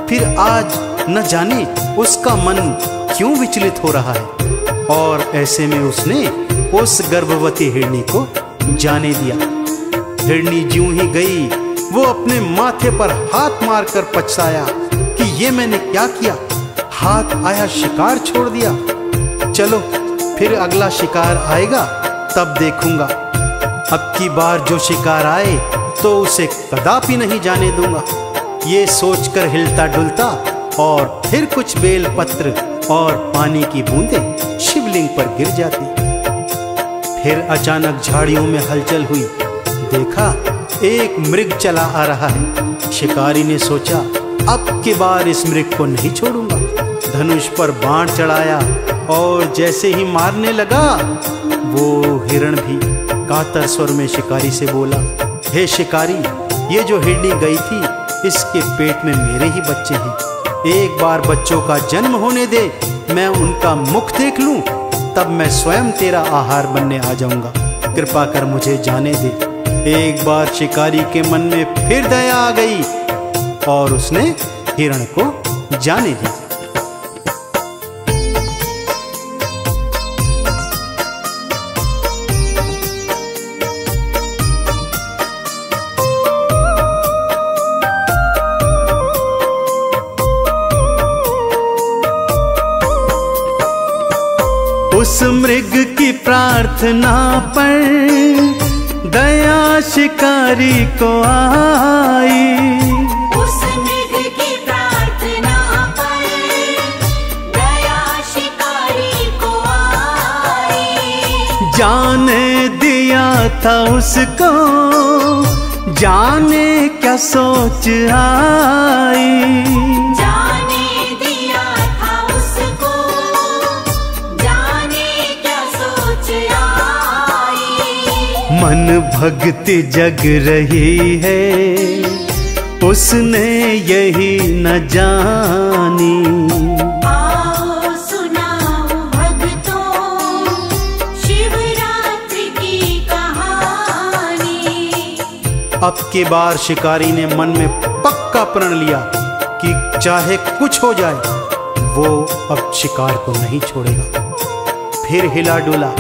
फिर आज न जाने उसका मन क्यों विचलित हो रहा है। और ऐसे में उसने उस गर्भवती हिरणी को जाने दिया। हिरणी ज्यों ही गई, वो अपने माथे पर हाथ मारकर पछताया कि ये मैंने क्या किया, हाथ आया शिकार छोड़ दिया। चलो फिर अगला शिकार आएगा तब देखूंगा। अब की बार जो शिकार आए तो उसे कदापि नहीं जाने दूंगा। ये सोचकर हिलता डुलता और फिर कुछ बेल पत्र और पानी की बूंदें शिवलिंग पर गिर जाती। फिर अचानक झाड़ियों में हलचल हुई। देखा एक मृग चला आ रहा है। शिकारी ने सोचा अब की बार इस मृग को नहीं छोड़ूंगा। धनुष पर बाण चढ़ाया और जैसे ही मारने लगा, वो हिरण भी कातर स्वर में शिकारी से बोला, हे शिकारी, ये जो हिरणी गई थी इसके पेट में मेरे ही बच्चे हैं। एक बार बच्चों का जन्म होने दे, मैं उनका मुख देख लूं, तब मैं स्वयं तेरा आहार बनने आ जाऊंगा। कृपा कर मुझे जाने दे। एक बार शिकारी के मन में फिर दया आ गई और उसने हिरण को जाने दी। उस मृग की प्रार्थना पर दया शिकारी को आई। उस मृग की प्रार्थना पर दया शिकारी को आई। जाने दिया था उसको, जाने क्या सोच आई। जाने दिया था उसको, जाने क्या सोच आई। मन भक्ति जग रही है, उसने यही न जानी। आओ सुनाओ भक्तों शिवरात्रि की कहानी। अब की बार शिकारी ने मन में पक्का प्रण लिया कि चाहे कुछ हो जाए वो अब शिकार को नहीं छोड़ेगा। फिर हिला डुला,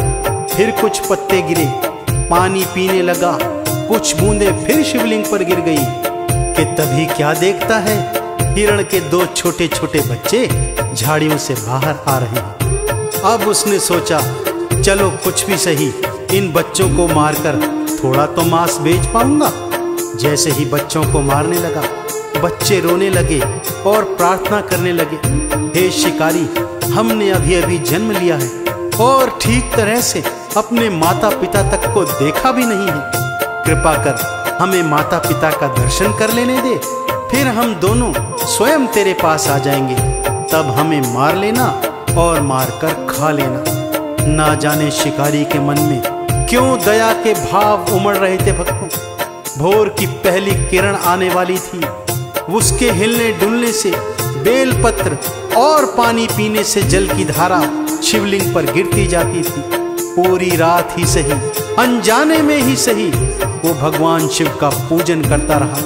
फिर कुछ पत्ते गिरे, पानी पीने लगा, कुछ बूंदें फिर शिवलिंग पर गिर गई कि तभी क्या देखता है, हिरण के दो छोटे छोटे बच्चे झाड़ियों से बाहर आ रहे हैं। अब उसने सोचा चलो कुछ भी सही, इन बच्चों को मारकर थोड़ा तो मांस बेच पाऊंगा। जैसे ही बच्चों को मारने लगा, बच्चे रोने लगे और प्रार्थना करने लगे, हे शिकारी, हमने अभी अभी जन्म लिया है और ठीक तरह से अपने माता पिता तक को देखा भी नहीं है। कृपा कर हमें माता पिता का दर्शन कर लेने दे, फिर हम दोनों स्वयं तेरे पास आ जाएंगे। तब हमें मार लेना और मारकर खा लेना। ना जाने शिकारी के मन में क्यों दया के भाव उमड़ रहे थे भक्तों। भोर की पहली किरण आने वाली थी। उसके हिलने डुलने से बेलपत्र और पानी पीने से जल की धारा शिवलिंग पर गिरती जाती थी। पूरी रात ही सही, अनजाने में ही सही, वो भगवान शिव का पूजन करता रहा।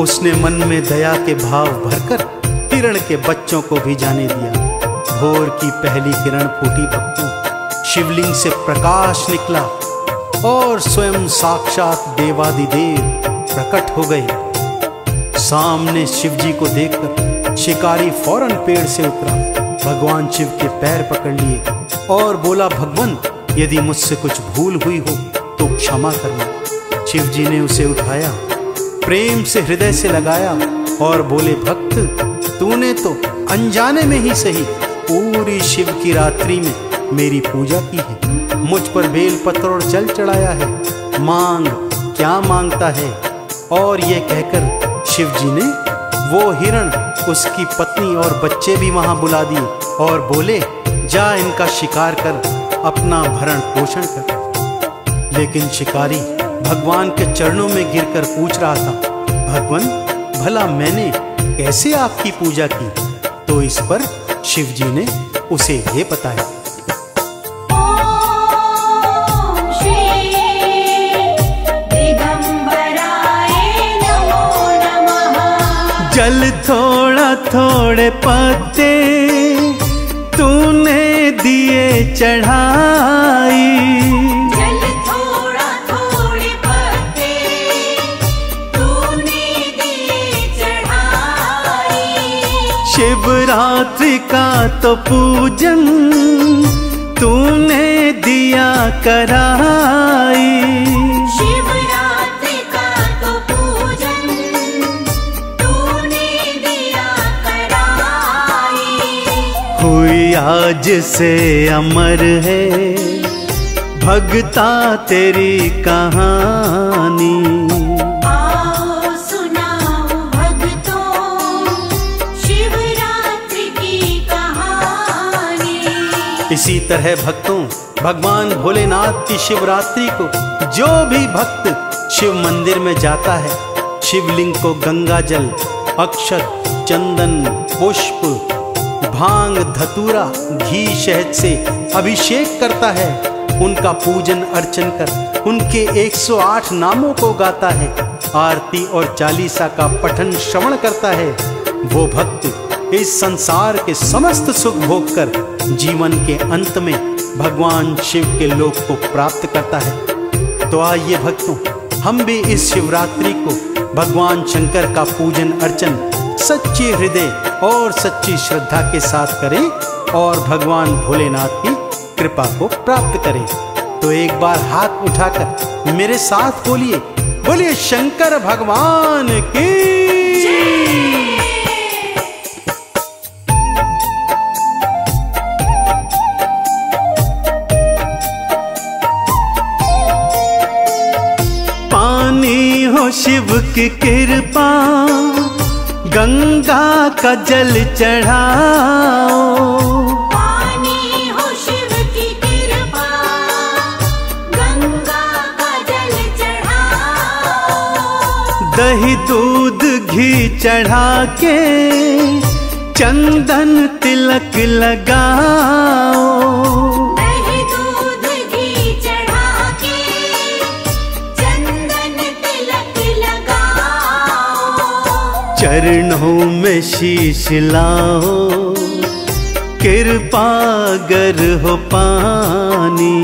उसने मन में दया के भाव भरकर हिरण के बच्चों को भी जाने दिया। भोर की पहली किरण फूटी भक्तों, शिवलिंग से प्रकाश निकला और स्वयं साक्षात देवादिदेव प्रकट हो गए। सामने शिवजी को देखकर शिकारी फौरन पेड़ से उतरा, भगवान शिव के पैर पकड़ लिए और बोला, भगवंत यदि मुझसे कुछ भूल हुई हो तो क्षमा करना। शिवजी ने उसे उठाया, प्रेम से हृदय से लगाया और बोले, भक्त तूने तो अनजाने में ही सही पूरी शिव की रात्रि में मेरी पूजा की है, मुझ पर बेलपत्र और जल चढ़ाया है, मांग क्या मांगता है। और ये कहकर शिवजी ने वो हिरण, उसकी पत्नी और बच्चे भी वहां बुला दिए और बोले, जा इनका शिकार कर, अपना भरण पोषण कर। लेकिन शिकारी भगवान के चरणों में गिरकर पूछ रहा था, भगवान भला मैंने कैसे आपकी पूजा की? तो इस पर शिवजी ने उसे ये बताया, ओम श्री दिगंबराय नमो नमः। जल थोड़ा थोड़े पत्ते तूने दिए चढ़ाई, जल थोड़ा थोड़े पत्ते तूने दिए चढ़ाई। शिवरात्रि का तो पूजन तूने दिया कराई, शिवरात्रि का तो पूजन तूने दिया कराई। हुई आज से अमर है भगता तेरी कहानी। आओ सुनाओ भक्तों शिवरात्रि की कहानी। इसी तरह भक्तों भगवान भोलेनाथ की शिवरात्रि को जो भी भक्त शिव मंदिर में जाता है, शिवलिंग को गंगा जल, अक्षत, चंदन, पुष्प, भांग, धतूरा, घी, शहद से अभिषेक करता है, उनका पूजन अर्चन कर उनके 108 नामों को गाता है, आरती और चालीसा का पठन श्रवण करता है, वो भक्त इस संसार के समस्त सुख भोग कर जीवन के अंत में भगवान शिव के लोक को प्राप्त करता है। तो आइए भक्तों, हम भी इस शिवरात्रि को भगवान शंकर का पूजन अर्चन सच्चे हृदय और सच्ची श्रद्धा के साथ करें और भगवान भोलेनाथ की कृपा को प्राप्त करें। तो एक बार हाथ उठाकर मेरे साथ बोलिए, बोलिए शंकर भगवान की। पानी हो शिव की कृपा, गंगा का जल चढ़ाओ, पानी हो शिव की कृपा, गंगा का जल चढ़ाओ। दही दूध घी चढ़ा के चंदन तिलक लगाओ, दही दूध घी चढ़ा के चंदन तिलक लगाओ। चरणों में शीश लाओ, कृपा गर हो पानी,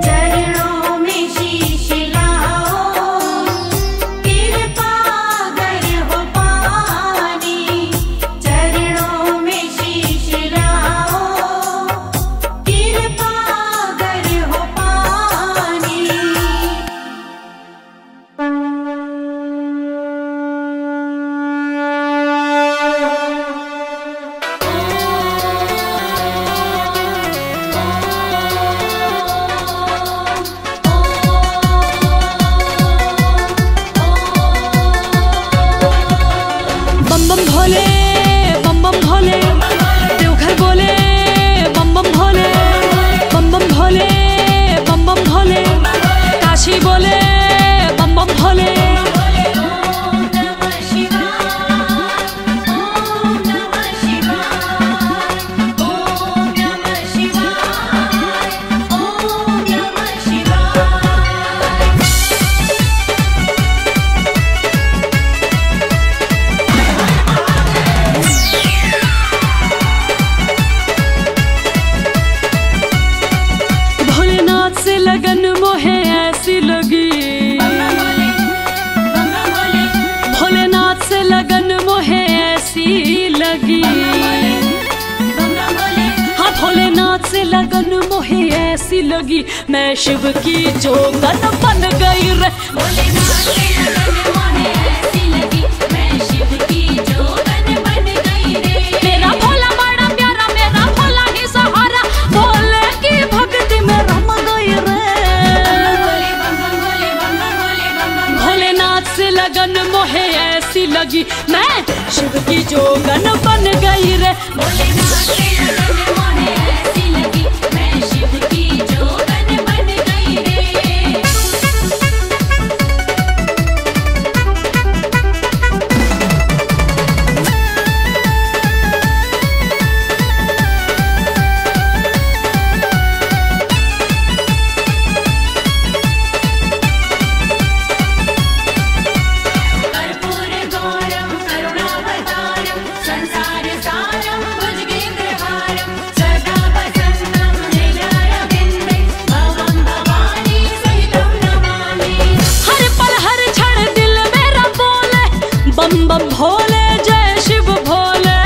चरणों में शीश लाओ, कृपा गर हो पानी। चरणों में शीश लाओ, कृपा गर हो पानी। भोलेनाथ से लगन मोहे ऐसी लगी, मैं शिव की जोगन बन गई रे। भोलेनाथ से लगन मोहे ऐसी लगी, मैं शिव की जोगन बन गई रे। मेरा भोला बड़ा प्यारा, मेरा भोला ही सहारा, भोले की भक्ति में रम गई रे। भोले बम बम भोले बम बम भोले बम बम। भोलेनाथ से लगन मोहे ऐसी लगी, मैं शिव की जोगन बन गई रे। भोलेनाथ से लगन मोहे ऐसी लगी, मैं शिव की जोगन बन गई रे। कर्पूर गौरम करुणावतारम संसार सारम भुजगेन्द्रहारम सदा वसंतम हृदयारविंदे भवं भवानी सहितं नमामि। हर पल हर क्षण दिल मेरा बोले, बम बम भोले जय शिव भोले।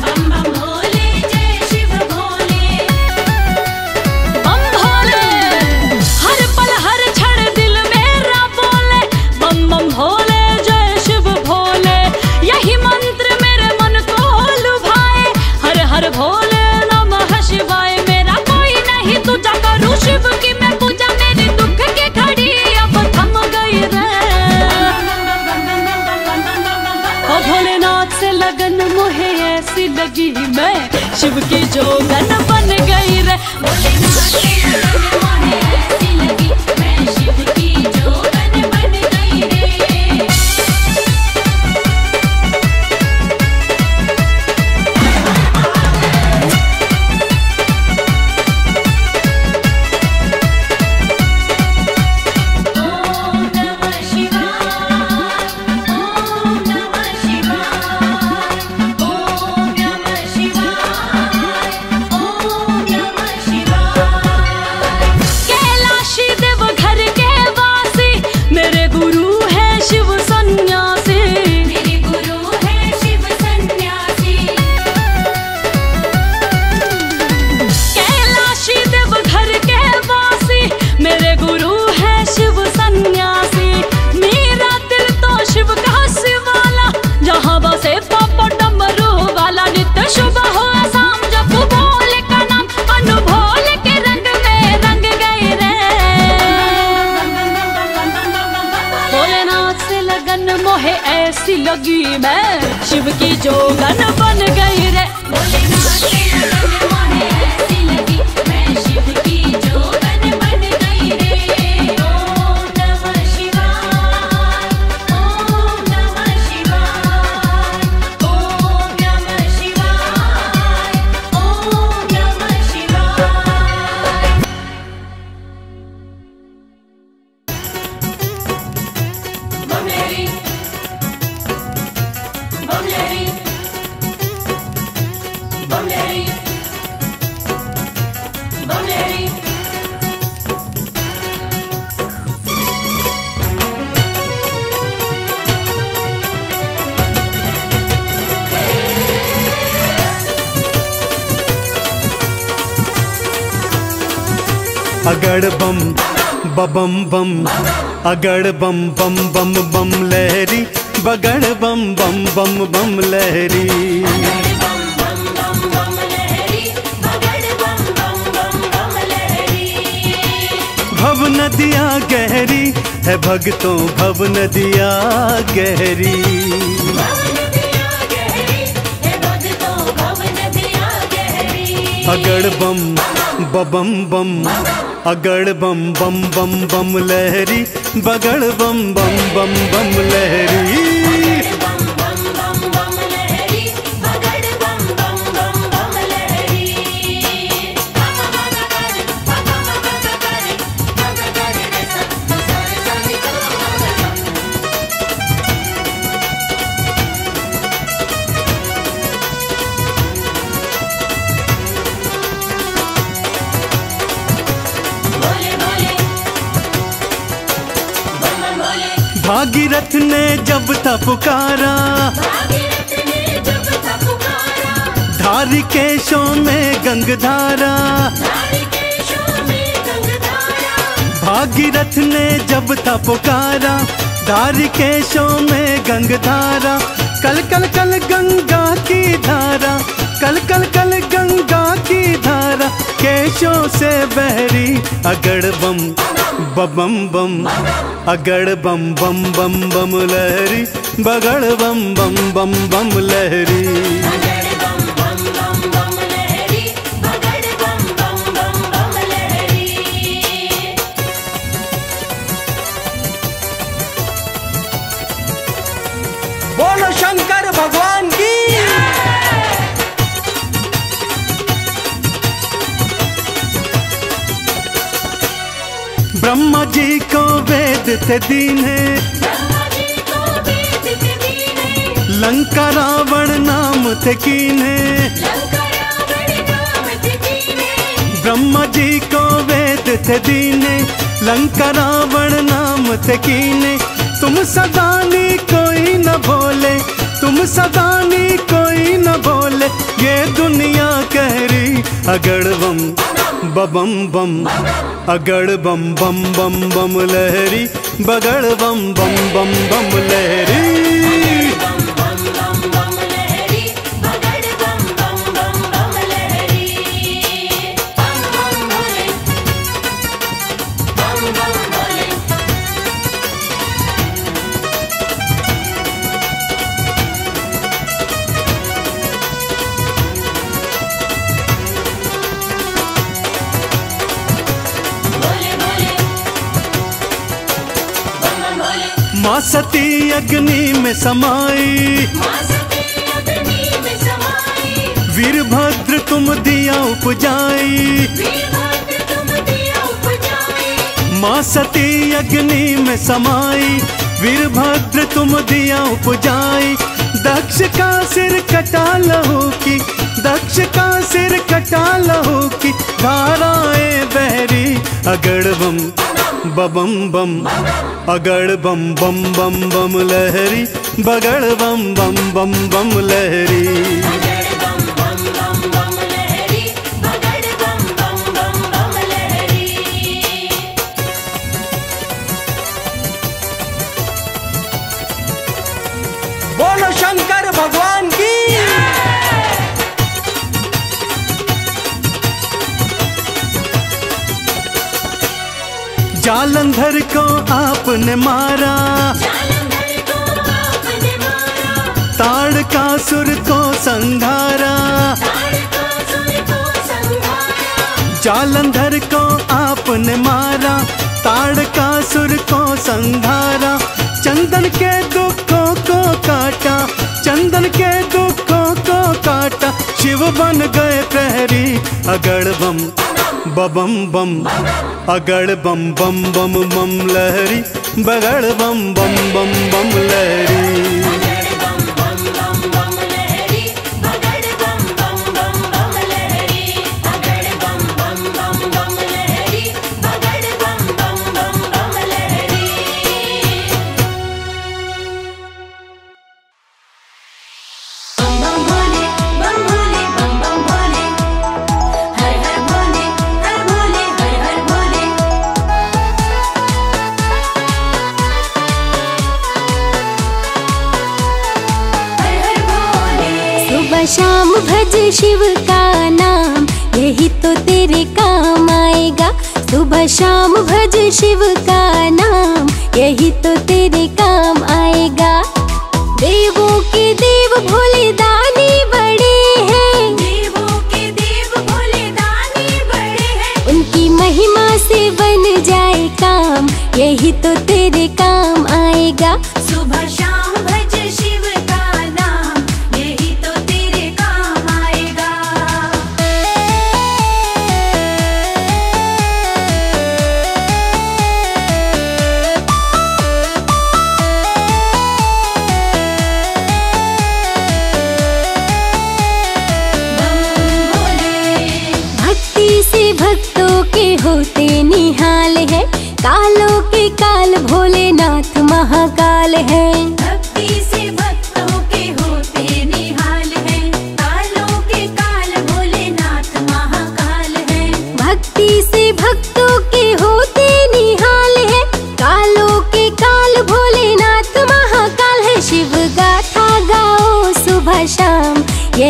बम बम भोले जय शिव भोले। बम भोले हर पल हर क्षण दिल मेरा बोले, बम बम भोले जय शिव भोले। यही मंत्र मेरे मन को लुभाए, हर हर भोले नमः शिवाय। मेरा कोई नहीं तुझा करूं शिव की मैं पूजा, मेरी दुख की घड़ी अब थम गई रे। ओ भोलेनाथ से लगन मोहे ऐसी लगी, मैं शिव की जोगन बन गई रे। भोलेनाथ से लगन मोहे ऐसी लगी, मैं शिव की जोगन बन गई रे। ओम नमः शिवाय, ओम नमः शिवाय, ओम नमः शिवाय, ओम नमः शिवाय। कैलाशी देव घर के वासी, मेरे गुरु है शिव सन्यासी। मेरे गुरु है शिव सन्यासी। कैलाशी देव घर के वासी, मेरे गुरु है शिव सन्यासी। मेरा दिल तो शिव का शिवाला, जहाँ बसे पापा डमरू वाला। नित्य शुभ हो शाम जब भोले का नाम, अनु भोले के रंग में रंग गई रे। भोलेनाथ से लगन मोहे ऐसी लगी, मैं शिव की जोगन बन गई रे। भोलेनाथ से लगन मोहे ऐसी लगी, मैं शिव की जोगन बन गई रे। ओम नमः शिवाय, ओम नमः शिवाय, ओम नमः शिवाय, ओम नमः शिवाय। बम लहरी, बम लहरी, बम लहरी, बम लहरी। अगड़ बम बबम बम, अगड़ बम बम बम बम लहरी, बगड़ बम बम बम बम लहरी। बम बम बम बम लहरी, बगड़ बम बम बम बम लहरी। भव नदिया गहरी है भक्तों, भव नदिया गहरी। भव नदिया गहरी है भक्तों, भव नदिया गहरी। अगड़ बम बबम बम, अगड़ बम बम बम बम लहरी, बगड़ बम बम बम बम लहरी। बम बम बम बम लहरी, बगड़ बम बम बम बम लहरी। बम बम करे, बम बम करे, बम करे रे सब सारे सारे भोले भोले, बम बम भोले। भागीरथ ने जब था पुकारा, भागीरथ ने जब था पुकारा, धारी केशों में गंगधारा, भागीरथ ने जब था पुकारा, धारी केशों में गंगधारा, कल कल कल गंगा की धारा, कल कल कल गंगा की धारा, केशों से बहरी अगड़ बम बम बम, अगड़ बम बम बम बम लहरी, बगड़ बम बम बम बम लहरी। बोलो शंकर भगवान की। ब्रह्मा जी को वेद थे दीने, लंका रावण नाम थे कीने, ब्रह्मा जी को वेद थे दीने, लंका रावण नाम थे कीने, तुम सदानी कोई न भोले, तुम सदानी कोई न भोले, ये दुनिया कह रही अगड़ बम बम बम, अगड़ बम बम बम बम लहरी, बगड़ बम बम बम बम लहरी। माँ सती अग्नि में समाई, वीरभद्र तुम दिया उपजाई, माँ सती अग्नि में समाई, वीरभद्र तुम दिया उपजाई, दक्ष का सिर कटा लहू की, दक्ष का सिर कटा लहू की, धाराएं बहरी अगड़ बम बम बम, अगड़ बम बम बम बम लहरी, बगड़ बम बम बम बम लहरी। बोलो शंकर भगवान की। जालंधर को आपने मारा, ताड़कासुर को संघारा, जालंधर को आपने मारा, ताड़कासुर को संघारा, चंदन के दुखों को काटा, चंदन के दुखों को काटा, शिव बन गए प्रहरी अगड़ बम बम बम, अगड़ बम बम बम बम लहरी, बगड़ बम बम बम बम लहरी। शाम भज शिव का नाम, यही तो तेरे काम आएगा। सुबह शाम भज शिव का नाम, यही तो तेरे काम आएगा। देवों के देव भोले दानी बड़े हैं, देवों के देव भोले दानी बड़े हैं। उनकी महिमा से बन जाए काम, यही तो तेरे काम आएगा। सुबह शाम भज शिव का नाम, यही तो तेरे काम आएगा। भक्ति से भक्तों के होते निहाल है, कालों के काल भोलेनाथ महाकाल है। भक्ति से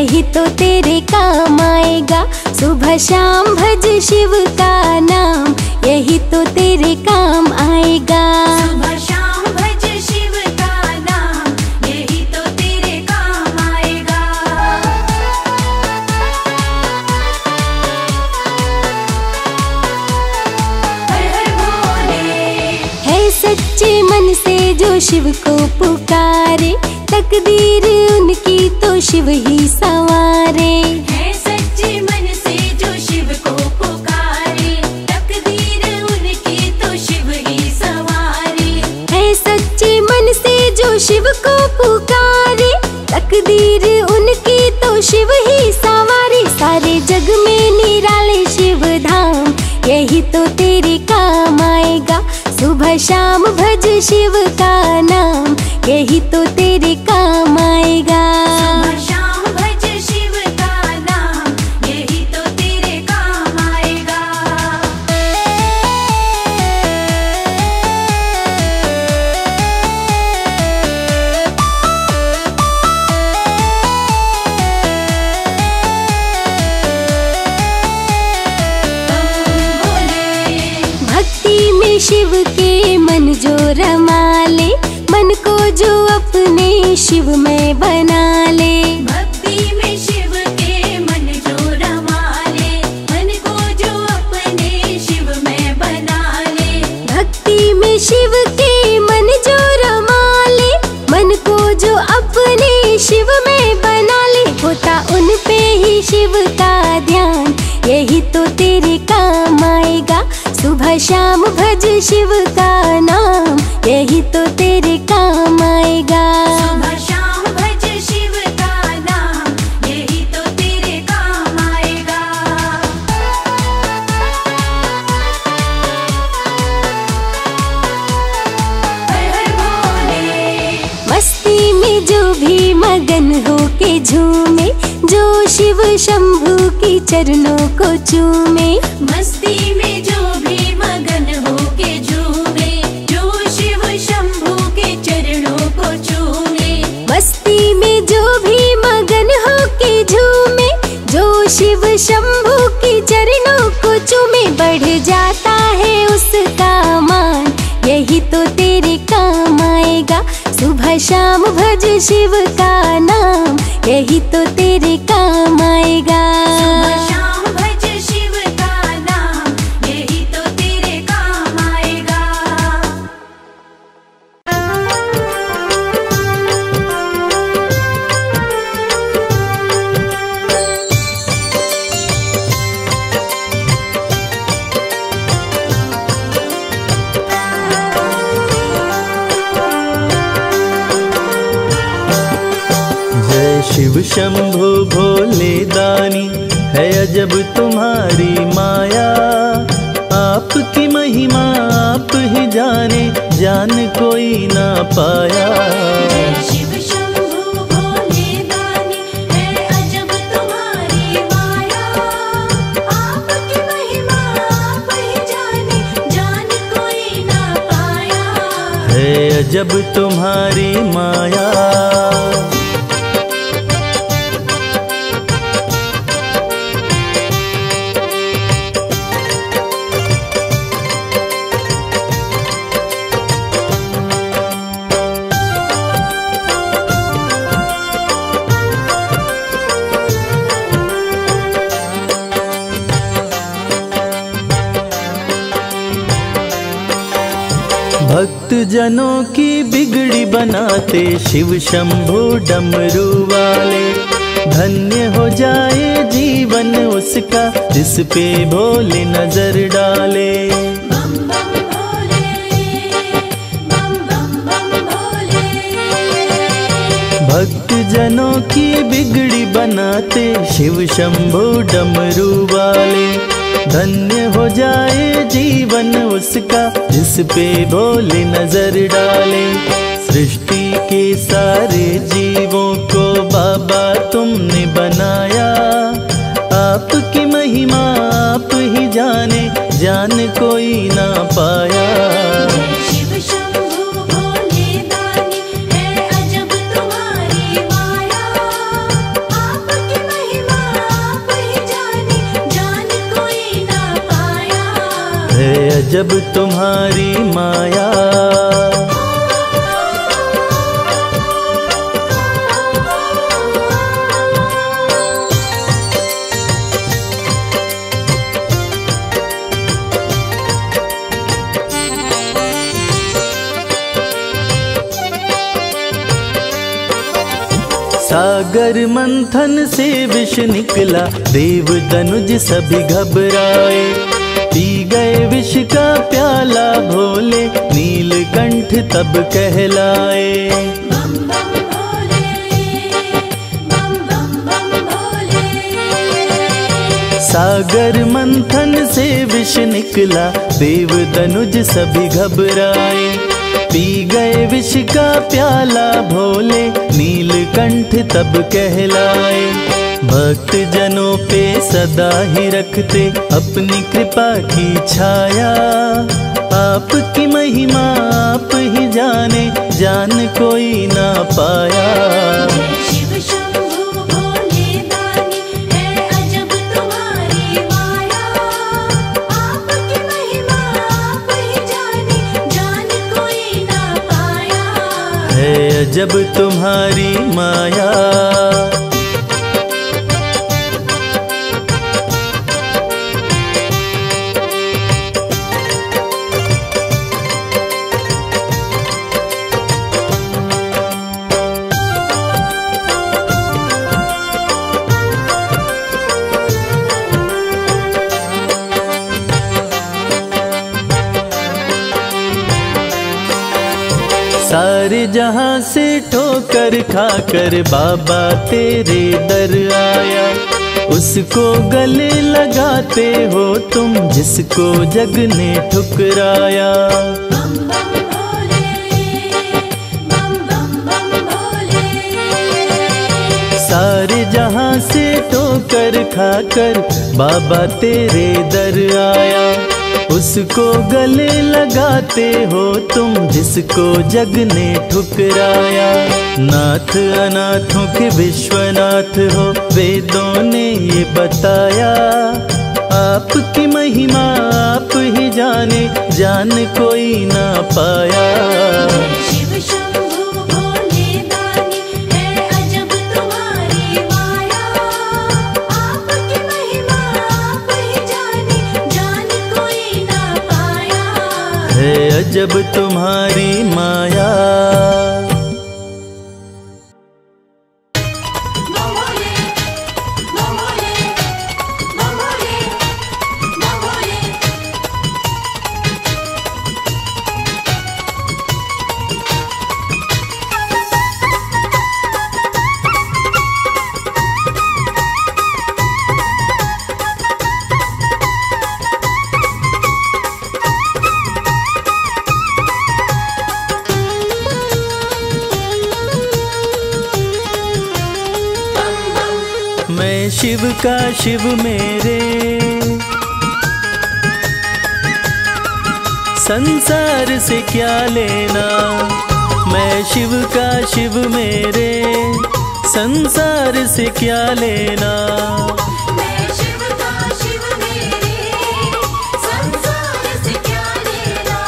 यही तो तेरे काम आएगा। सुबह शाम भज शिव का नाम, यही तो तेरे काम आएगा। सुबह शाम भज शिव का नाम, यही तो तेरे काम आएगा। हर हर भोले। है सच्चे मन से जो शिव को पुकारे, तकदीर उनकी तो शिव ही संवारे। है सच्चे मन से जो शिव को पुकारे, तकदीर उनकी तो शिव ही संवारे। है सच्चे मन से जो शिव को पुकारे, तकदीर उनकी तो शिव ही संवारे। सारे जग में निराले शिव धाम, यही तो तेरे काम आएगा। सुबह शाम भज शिव का नाम, यही तो तेरे काम आएगा। सुबह शाम भज शिव का नाम, यही तो तेरे काम आएगा। भक्ति में शिव के मन जो रमा ले, मन को जो अपने शिव में बना ले। भक्ति में शिव के मन जो रमा ले, मन को जो अपने शिव में बना ले। भक्ति में शिव के मन जो रमा ले, मन को जो अपने शिव में बना ले। होता उन पे ही शिव का ध्यान, यही तो तेरे काम आएगा। सुबह शाम भज शिव का नाम, यही तो तेरे काम आएगा। सुबह शाम भज शिव का नाम, यही तो तेरे काम आएगा। हर हर भोले। मस्ती में जो भी मगन हो के झूमे, जो शिव शंभू की चरणों को चूमे। मस्ती में जो भी मगन हो के झूमे, जो शिव शंभू के चरणों को चूमे। मस्ती में जो भी मगन हो के झूमे, जो शिव शंभू की चरणों को चूमे। बढ़ जाता है उसका मान, यही तो तेरे काम आएगा। सुबह शाम भज शिव का नाम, यही तो तेरे काम आएगा। सुबह शाम भज शिव का नाम, यही तो तेरे काम आएगा। जय शिव शंभु भोले दानी, है अजब तुम्हारी माया। आपकी महिमा आप ही जाने, जान कोई ना पाया। शिव शंभु भोले दानी, है अजब तुम्हारी माया। आपकी महिमा आप ही जाने, जान कोई ना पाया। है अजब तुम्हारी माया। भक्त जनों की बिगड़ी बनाते शिव शंभु डमरू वाले। धन्य हो जाए जीवन उसका, जिस पे भोले नजर डाले। बम बम भोले, बम बम बम भोले। भक्त जनों की बिगड़ी बनाते शिव शंभु डमरू वाले। धन्य हो जाए जीवन उसका, जिस पे भोले नजर डाले। सृष्टि के सारे जीवों को बाबा तुमने बनाया। आपकी महिमा आप ही जाने, जान कोई ना पाया। शिव शंभु भोले दानी, है अजब तुम्हारी माया। आपकी अजब तुम्हारी माया। सागर मंथन से विष निकला, देव दनुज सभी घबराए। पी गए विष का प्याला भोले, नीलकंठ तब कहलाए। बम बम भोले, बम बम बम भोले। सागर मंथन से विष निकला, देव दनुज सभी घबराए। पी गए विष का प्याला भोले, नीलकंठ तब कहलाए। भक्त जनों पे सदा ही रखते अपनी कृपा की छाया। आपकी महिमा आप ही जाने, जान कोई ना पाया। शिव शंभु भोले दानी, है अजब तुम्हारी माया। आपकी महिमा आप ही जाने, जान कोई ना पाया। है अजब तुम्हारी माया। सारे जहां से ठोकर खाकर बाबा तेरे दर आया। उसको गले लगाते हो तुम, जिसको जग ने ठुकराया। बम बम भोले, बम बम बम भोले। सारे जहां से ठोकर खाकर बाबा तेरे दर आया। उसको गले लगाते हो तुम, जिसको जग ने ठुकराया। नाथ अनाथों के विश्वनाथ हो, वेदों ने ये बताया। आपकी महिमा आप ही जाने, जान कोई ना पाया। शिव शंभु भोले दानी, है अजब तुम्हारी माया। आपकी महिमा आप ही जाने, जान कोई ना पाया। है अजब तुम्हारी माया। बम भोले, बम भोले, बम भोले, बम भोले। मैं शिव का शिव मेरे, संसार से क्या लेना। मैं शिव का शिव मेरे, संसार से क्या लेना। मैं शिव का शिव मेरे, संसार से क्या लेना।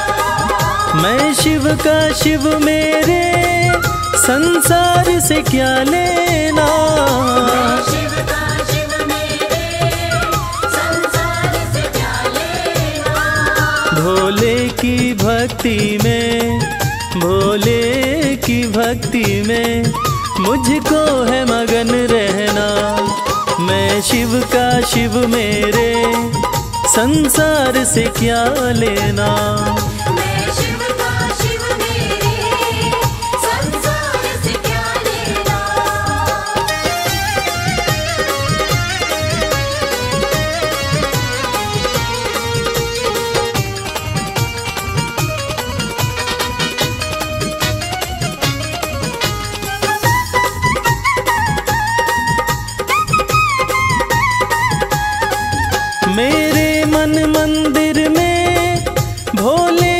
मैं शिव का शिव मेरे, संसार से क्या लेना। शिव का शिव मेरे, संसार से क्या लेना। भोले की भक्ति में, भोले की भक्ति में मुझको है मगन रहना। मैं शिव का शिव मेरे, संसार से क्या लेना। मैं शिव का शिव मेरे, संसार से क्या लेना। मेरे मन मंदिर में भोले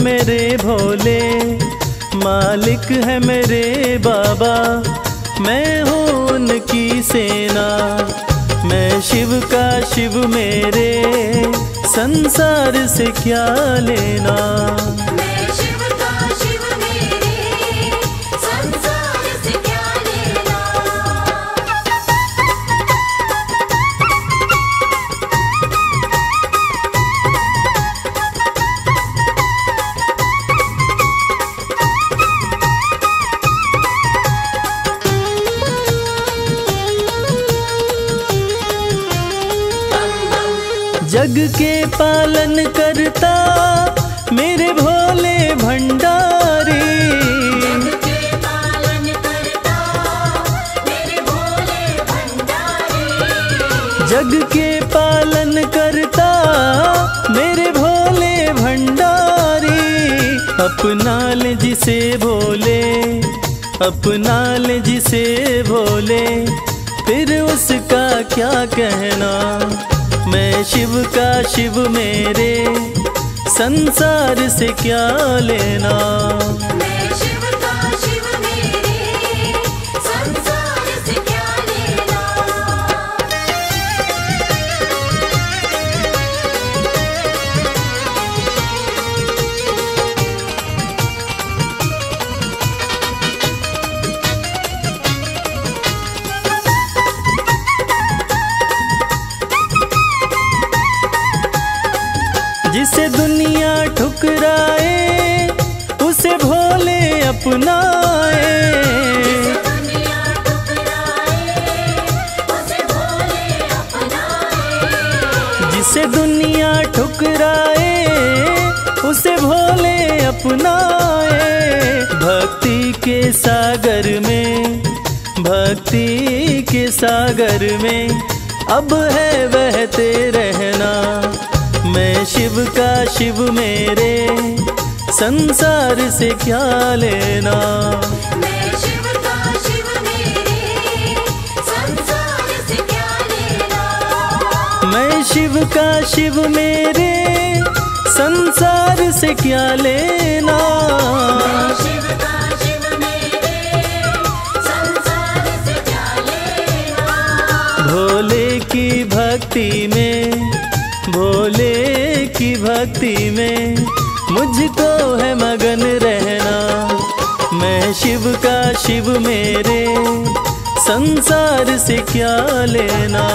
मेरे भोले, मालिक है मेरे बाबा, मैं हूँ उनकी सेना। मैं शिव का शिव मेरे, संसार से क्या लेना। मैं शिव का शिव मेरे, संसार से क्या लेना। जग के पालन करता मेरे भोले भंडारी, जग के पालन करता मेरे भोले भंडारी। जग के पालन करता मेरे भोले भंडारी। अपना ले जिसे भोले, अपना ले जिसे भोले, फिर उसका क्या कहना। मैं शिव का शिव मेरे, संसार से क्या लेना। मैं शिव का शिव मेरे, संसार से क्या लेना। जिसे दुनिया ठुकराए उसे भोले अपनाए। दुनिया ठुकराए उसे भोले अपनाए। जिसे दुनिया ठुकराए उसे भोले अपनाए। भक्ति के सागर में, भक्ति के सागर में अब है बहते रहना। मैं शिव का शिव मेरे, संसार से क्या लेना। मैं शिव का शिव मेरे, संसार से क्या लेना। मैं शिव का शिव मेरे, संसार से क्या लेना। मैं शिव का शिव मेरे, संसार से क्या लेना। भोले की भक्ति में, भोले की भक्ति में मुझको है मगन रहना। मैं शिव का शिव मेरे, संसार से क्या लेना।